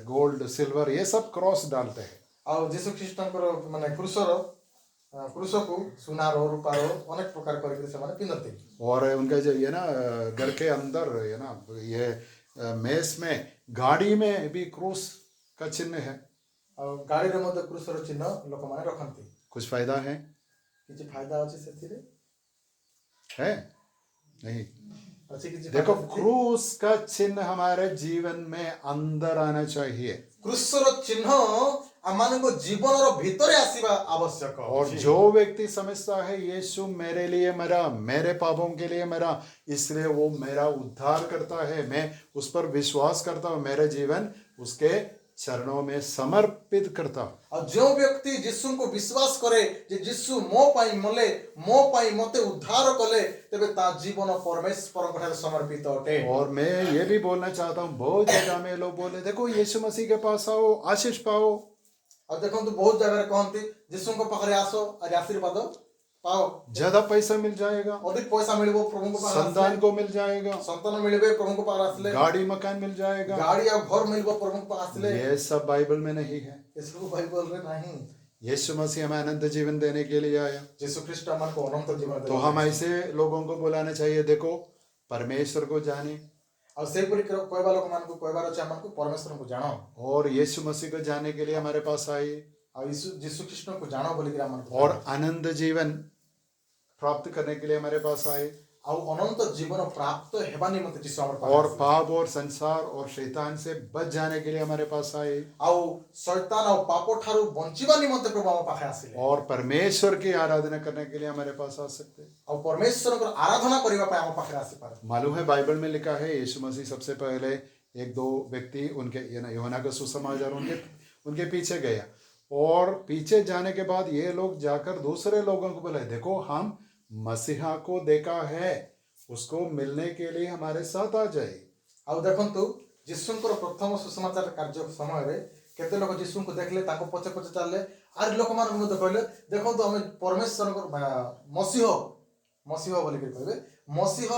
गोल्ड सिल्वर ये सब क्रॉस डालते हैं। ଆଉ ଯୀଶୁ ଖ୍ରୀଷ୍ଟଙ୍କର ମାନେ କ୍ରୁଶକୁ ସୁନାର ରୂପାର ଅନେକ ପ୍ରକାର କରିକି ସେମାନେ ପିନ୍ଧନ୍ତି। और उनका जो ये ना घर के अंदर है ना ये मेस में गाड़ी में भी क्रूस का चिन्ह है। ଆଉ ଗାଡ଼ିରେ ମଧ୍ୟ କ୍ରୁଶର ଚିହ୍ନ ଲୋକମାନେ ରଖନ୍ତି। कुछ फायदा है? କିଛି ଫାଇଦା ଅଛି ସେଥିରେ? है नहीं। ଅଛି କିଛି देखो ଫାଇଦା ଅଛି? क्रूस का चिन्ह हमारे जीवन में अंदर आना चाहिए, କ୍ରୁଶର ଚିହ୍ନ ଆମମାନଙ୍କ ଜୀବନର ଭିତରେ ଆସିବା ଆବଶ୍ୟକ। और जो व्यक्ति समझता है यीशु मेरे लिए मरा, मेरे पापों के लिए मरा, इसलिए वो मेरा उद्धार करता है, मैं उस पर विश्वास करता हूँ, मेरा जीवन उसके चरणों में समर्पित करता हूँ। ଆଉ ଯେଉଁ ବ୍ୟକ୍ତି ଯୀଶୁଙ୍କୁ ବିଶ୍ୱାସ କରେ ଯେ ଯୀଶୁ ମୋ ପାଇଁ ମଲେ, ମୋ ପାଇଁ ମୋତେ ଉଦ୍ଧାର କଲେ, ତେବେ ତା ଜୀବନ ପରମେଶ୍ୱରଙ୍କ ଠାରେ ସମର୍ପିତ ଅଟେ। और मैं ये भी बोलना चाहता हूँ, बहुत जगह में लोग बोले देखो यीशु मसीह के पास आओ, आशीष पाओ। ଆଉ ଦେଖନ୍ତୁ ବହୁତ ଜାଗାରେ କହନ୍ତି ଯୀଶୁଙ୍କ ପାଖରେ ଆସ ଆଜି ଆଶୀର୍ବାଦ ପାଅ, ज्यादा पैसा मिल जाएगा, ଅଧିକ ପଇସା ମିଳିବ ପ୍ରଭୁଙ୍କ ପାଖରେ संतान ଆସିଲେ, को मिल जाएगा, ସନ୍ତାନ ମିଳିବେ ପ୍ରଭୁଙ୍କ ପାଖରେ ଆସିଲେ, गाड़ी मकान मिल जाएगा। ଗାଡ଼ି ଆଉ ଘର ମିଳିବ ପ୍ରଭୁଙ୍କ ପାଖରେ ଆସିଲେ। ये सब बाइबल में नहीं है। ଏସବୁ ବାଇବଲରେ ନାହିଁ। यीशु मसीह हमें अनंत जीवन देने के लिए आया। ଯୀଶୁ ଖ୍ରୀଷ୍ଟ ଆମକୁ ଅନନ୍ତ ଜୀବନ तो ଦେଲେ। हम ऐसे लोगों को बुलाना चाहिए, देखो परमेश्वर को जाने, ଆଉ ସେହିପରି କହିବା ଲୋକମାନଙ୍କୁ କହିବାର ଅଛି ଆମକୁ ପରମେଶ୍ୱରଙ୍କୁ ଜାଣ, और यीशु मसीह को जानने के लिए हमारे पास आए, ଆଉ ଯୀଶୁ ଖ୍ରୀଷ୍ଟଙ୍କୁ ଜାଣ ବୋଲିକି ଆମମାନଙ୍କୁ और अनंत जीवन प्राप्त करने के लिए हमारे पास आए, ଆଉ ଅନନ୍ତ ଜୀବନ ପ୍ରାପ୍ତ ହେବା ନିମନ୍ତେ ଯୀଶୁ ଆମର ପାଖରେ और ଆସିଲେ। पाप और संसार और शैतान से बच जाने के लिए हमारे पास आए, ଆଉ ଶୈତାନ ଆଉ ପାପ ଠାରୁ ବଞ୍ଚିବା ନିମନ୍ତେ ପ୍ରଭୁ ଆମ ପାଖରେ ଆସିଲେ। और परमेश्वर की आराधना करने के लिए हमारे पास आ सकते हैं। ଆଉ ପରମେଶ୍ୱରଙ୍କର ଆରାଧନା କରିବା ପାଇଁ ଆମ ପାଖରେ ଆସିପାରେ। मालूम है बाइबल में लिखा है यीशु मसीह सबसे पहले एक दो व्यक्ति उनके यूहन्ना का सुसमाचार उनके पीछे गया, और पीछे जाने के बाद ये लोग जाकर दूसरे लोगों को बोले देखो हम मसीहा को देखा है, उसको मिलने के लिए हमारे साथ आ जाए। ଆଉ ଦେଖନ୍ତୁ ଯୀଶୁଙ୍କର ପ୍ରଥମ ସୁସମାଚାର କାର୍ଯ୍ୟ ସମୟରେ କେତେ ଲୋକ ଯୀଶୁଙ୍କୁ ଦେଖିଲେ, ତାଙ୍କ ପଛେ ପଛେ ଚାଲିଲେ, ଆହୁରି ଲୋକମାନଙ୍କୁ ମଧ୍ୟ କହିଲେ ଦେଖନ୍ତୁ ଆମେ ପରମେଶ୍ୱରଙ୍କର ମସିହ ବୋଲିକି କହିବେ, ମସିହ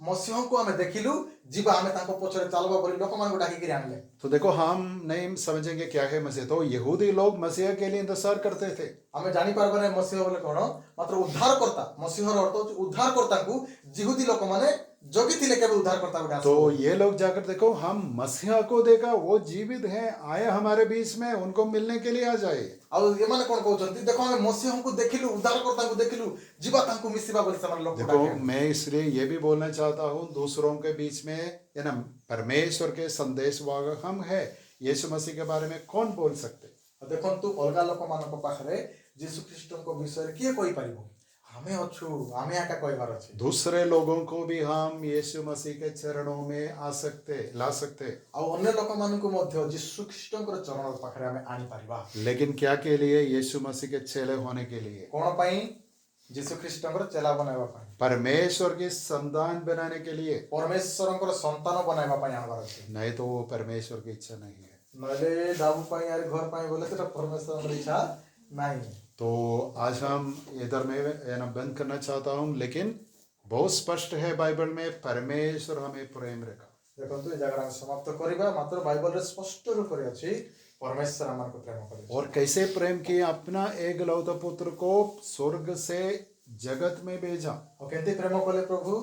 मसीह को आमे देखिलु जीवा आमे तांको पछरे चलबा बोली लोक मान को डाकी के आनले। तो देखो हम नहीं समझेंगे क्या है मसीह, तो यहूदी लोग मसीह के लिए इंतजार करते थे। आमे जानि पारबे नै मसीह बोले कोन मात्र उद्धारकर्ता मसीहर अर्थ होची उद्धारकर्ता को यहूदी लोक माने जोगी थिले केबे उद्धारकर्ता को तो ये लोग जाकर देखो हम मसीहा को देखा, वो जीवित है, आए हमारे बीच में, उनको मिलने के लिए आ जाए। आउ ए माने कोन कहउछंती देखो आमे मसीह को देखिलु उद्धारकर्ता को देखिलु जीवा तांको मिसिबा बोली समान लोक देखो मैं इसलिए ये भी बोलना चाहता हूँ दूसरों के बीच में ये ना परमेश्वर के संदेश वाहक हम है, यीशु मसीह के बारे में कौन बोल सकते। देखंतु अलगा लोक मानको पाखरे यीशु ख्रीष्टन को विषय किए कोई परिबो हमें अछु हमें आका कहबार अछि। दूसरे लोगों को भी हम यीशु मसीह के चरणों में ला सकते आ अन्य लोक मानको मध्य यीशु ख्रीष्टन को चरण पाखरे हमें आनी परिबा। लेकिन क्या के लिए? यीशु मसीह के चेले होने के लिए। कोन पई? यीशु ख्रीष्टन को चेला बनाइबा पई, परमेश्वर की संतान बनाने के लिए, परमेश्वर को संतान बनाइबा पई आनबार अछि। नहीं तो वो परमेश्वर की इच्छा नहीं है। नले दाबू पई यार घर पई बोले तो परमेश्वर की इच्छा नहीं। तो आज हम इधर में ना बंद करना चाहता हूँ, लेकिन बहुत स्पष्ट है बाइबल में परमेश्वर हमें प्रेम रखा। देखंतु ए जगह समाप्त करिबा मात्र बाइबल रे स्पष्ट रूप रे अछि परमेश्वर हमन को प्रेम करे। और कैसे प्रेम किया? अपना एकलौता पुत्र को स्वर्ग से जगत में भेजा। और केंति प्रेम कले प्रभु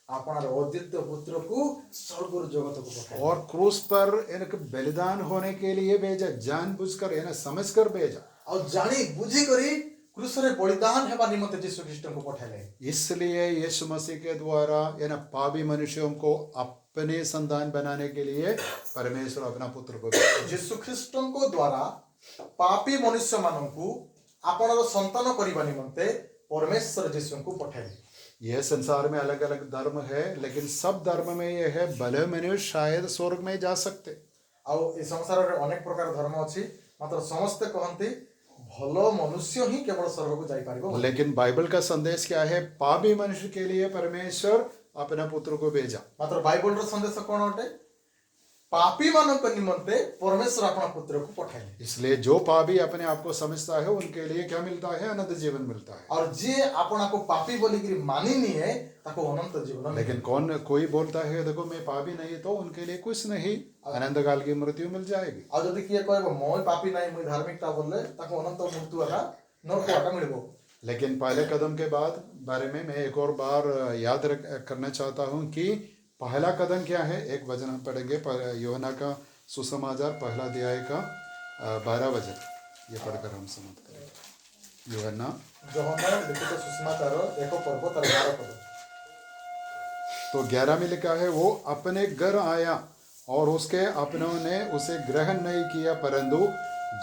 आपनार अद्वितीय पुत्र को स्वर्ग और जगत को पठाया और क्रूस पर इनके बलिदान होने के लिए भेजा, जानबूझकर इन्हें समझकर भेजा। और जानी बुझी करी क्रूस रे बलिदान हेबा निमित्त यीशु ख्रीष्ट को पठाले। इसलिए यीशु मसीह के द्वारा इन पापी मनुष्यों को अपने संतान बनाने के लिए परमेश्वर अपना पुत्र को भेजा। यीशु ख्रीष्ट को द्वारा पापी मनुष्य माननकु आपनर संतान करिबा निमित्त परमेश्वर यीशु को पठाले। यह संसार में अलग अलग धर्म है, लेकिन सब धर्म में यह है भले मनुष्य शायद स्वर्ग में जा सकते। और इस संसार रे अनेक प्रकार धर्म अछि, मात्र समस्त कहंती भलो मनुष्य ही केवल स्वर्ग को जाई पारिबो। लेकिन बाइबल का संदेश क्या है? पापी मनुष्य के लिए परमेश्वर अपना पुत्र को भेजा। मात्र बाइबल रो संदेश कोन होटे? पापी मानक निमंते परमेश्वर अपना पुत्र को पठाइले। इसलिए जो पापी अपने आप को समझता है उनके लिए क्या मिलता है? अनंत जीवन मिलता है। और जे अपना को पापी बोली कि मानी नहीं है ताको अनंत जीवन। लेकिन कोई बोलता है देखो मैं पापी नहीं, तो उनके लिए कुछ नहीं, अनंत काल की मृत्यु मिल जाएगी। और जदि किए कहबो मोय पापी नहीं मुई धार्मिकता बोलले ताको अनंत मृत्यु आका नरक आका मिलबो। लेकिन पहले कदम के बाद बारे में मैं एक और बार याद करना चाहता हूँ कि पहला कदम क्या है। एक वचन हम पढ़ेंगे, यूहन्ना का सुसमाचार पहला अध्याय का 12 वचन, ये पढ़कर हम समाप्त करेंगे। यूहन्ना लिखित सुसमाचार एक पर्व तार 12 पद। तो 11 में लिखा है, वो अपने घर आया और उसके अपनों ने उसे ग्रहण नहीं किया, परंतु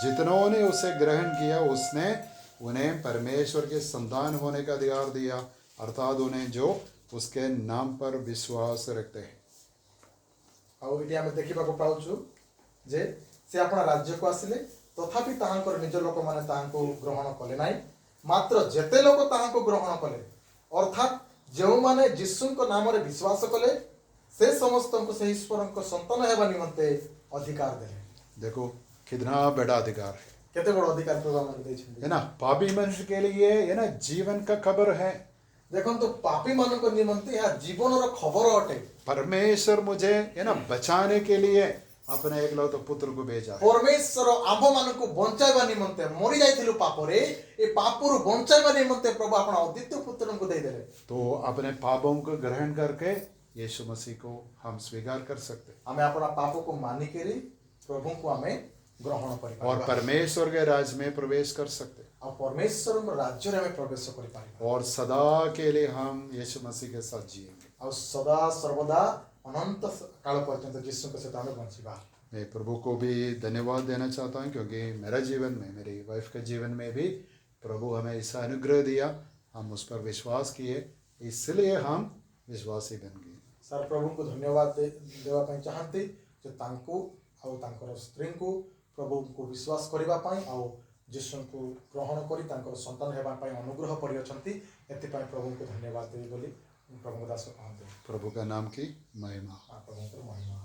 जितनों ने उसे ग्रहण किया उसने उन्हें परमेश्वर के संतान होने का अधिकार दिया, अर्थात उन्हें जो उसके नाम पर विश्वास रखते हैं। आउ इटी हम देखिबा को पाउछु जे से अपना राज्य को आसिले तथापि ताहांकर निज लोक माने ताहांको ग्रहण कले नाही, मात्र जेते लोक ताहांको ग्रहण कले अर्थात जो माने यीशु को नाम रे विश्वास कले से समस्त को से ईश्वर को संतान हेबा निमंते अधिकार देले। देखो कितना बड़ा अधिकार है, केते बड़ अधिकार प्रभु हमन दैछन है ना। पापी मनुष्य के लिए है ना जीवन का खबर है। देखन तो पापी मानक निमंते या जीवन रो खबर अटे। परमेश्वर मुझे है ना बचाने के लिए अपने एकलौता पुत्र को भेजा। परमेश्वर आंभ मानक बंचाइबा निमंते मरि जाइथिलु पापरे ए पापरु बंचाइबा निमंते प्रभु अपना अद्वितीय पुत्र को दे देले। तो अपने पापों को ग्रहण करके यीशु मसीह को हम स्वीकार कर सकते, हमें अपना पापों को मानी के प्रभु को हमें ग्रहण करि और परमेश्वर के राज्य में प्रवेश कर सकते, और परमेश्वर राज्य रे हमें प्रवेश करि पारिबा, और सदा के लिए हम यीशु मसीह के साथ जिएंगे, और सदा सर्वदा अनंत काल पर्यंत यीशु के साथ हमें बंचिबा। मैं प्रभु को भी धन्यवाद देना चाहता हूँ, क्योंकि मेरा जीवन में, मेरी वाइफ के जीवन में भी प्रभु हमें ऐसा अनुग्रह दिया, हम उस पर विश्वास किए, इसलिए हम विश्वासी बन गए। सर प्रभु को धन्यवाद देवा पाई चाहती जे तांको आउ तांकर स्त्री को प्रभु को विश्वास करिबा पाई आउ यीशु को ग्रहण करी तांकर संतान हेबा पाई अनुग्रह करि अछंती, एति पाई प्रभु को धन्यवाद देई बोली प्रभु दास कहते। प्रभु का नाम की महिमा। प्रभु को महिमा।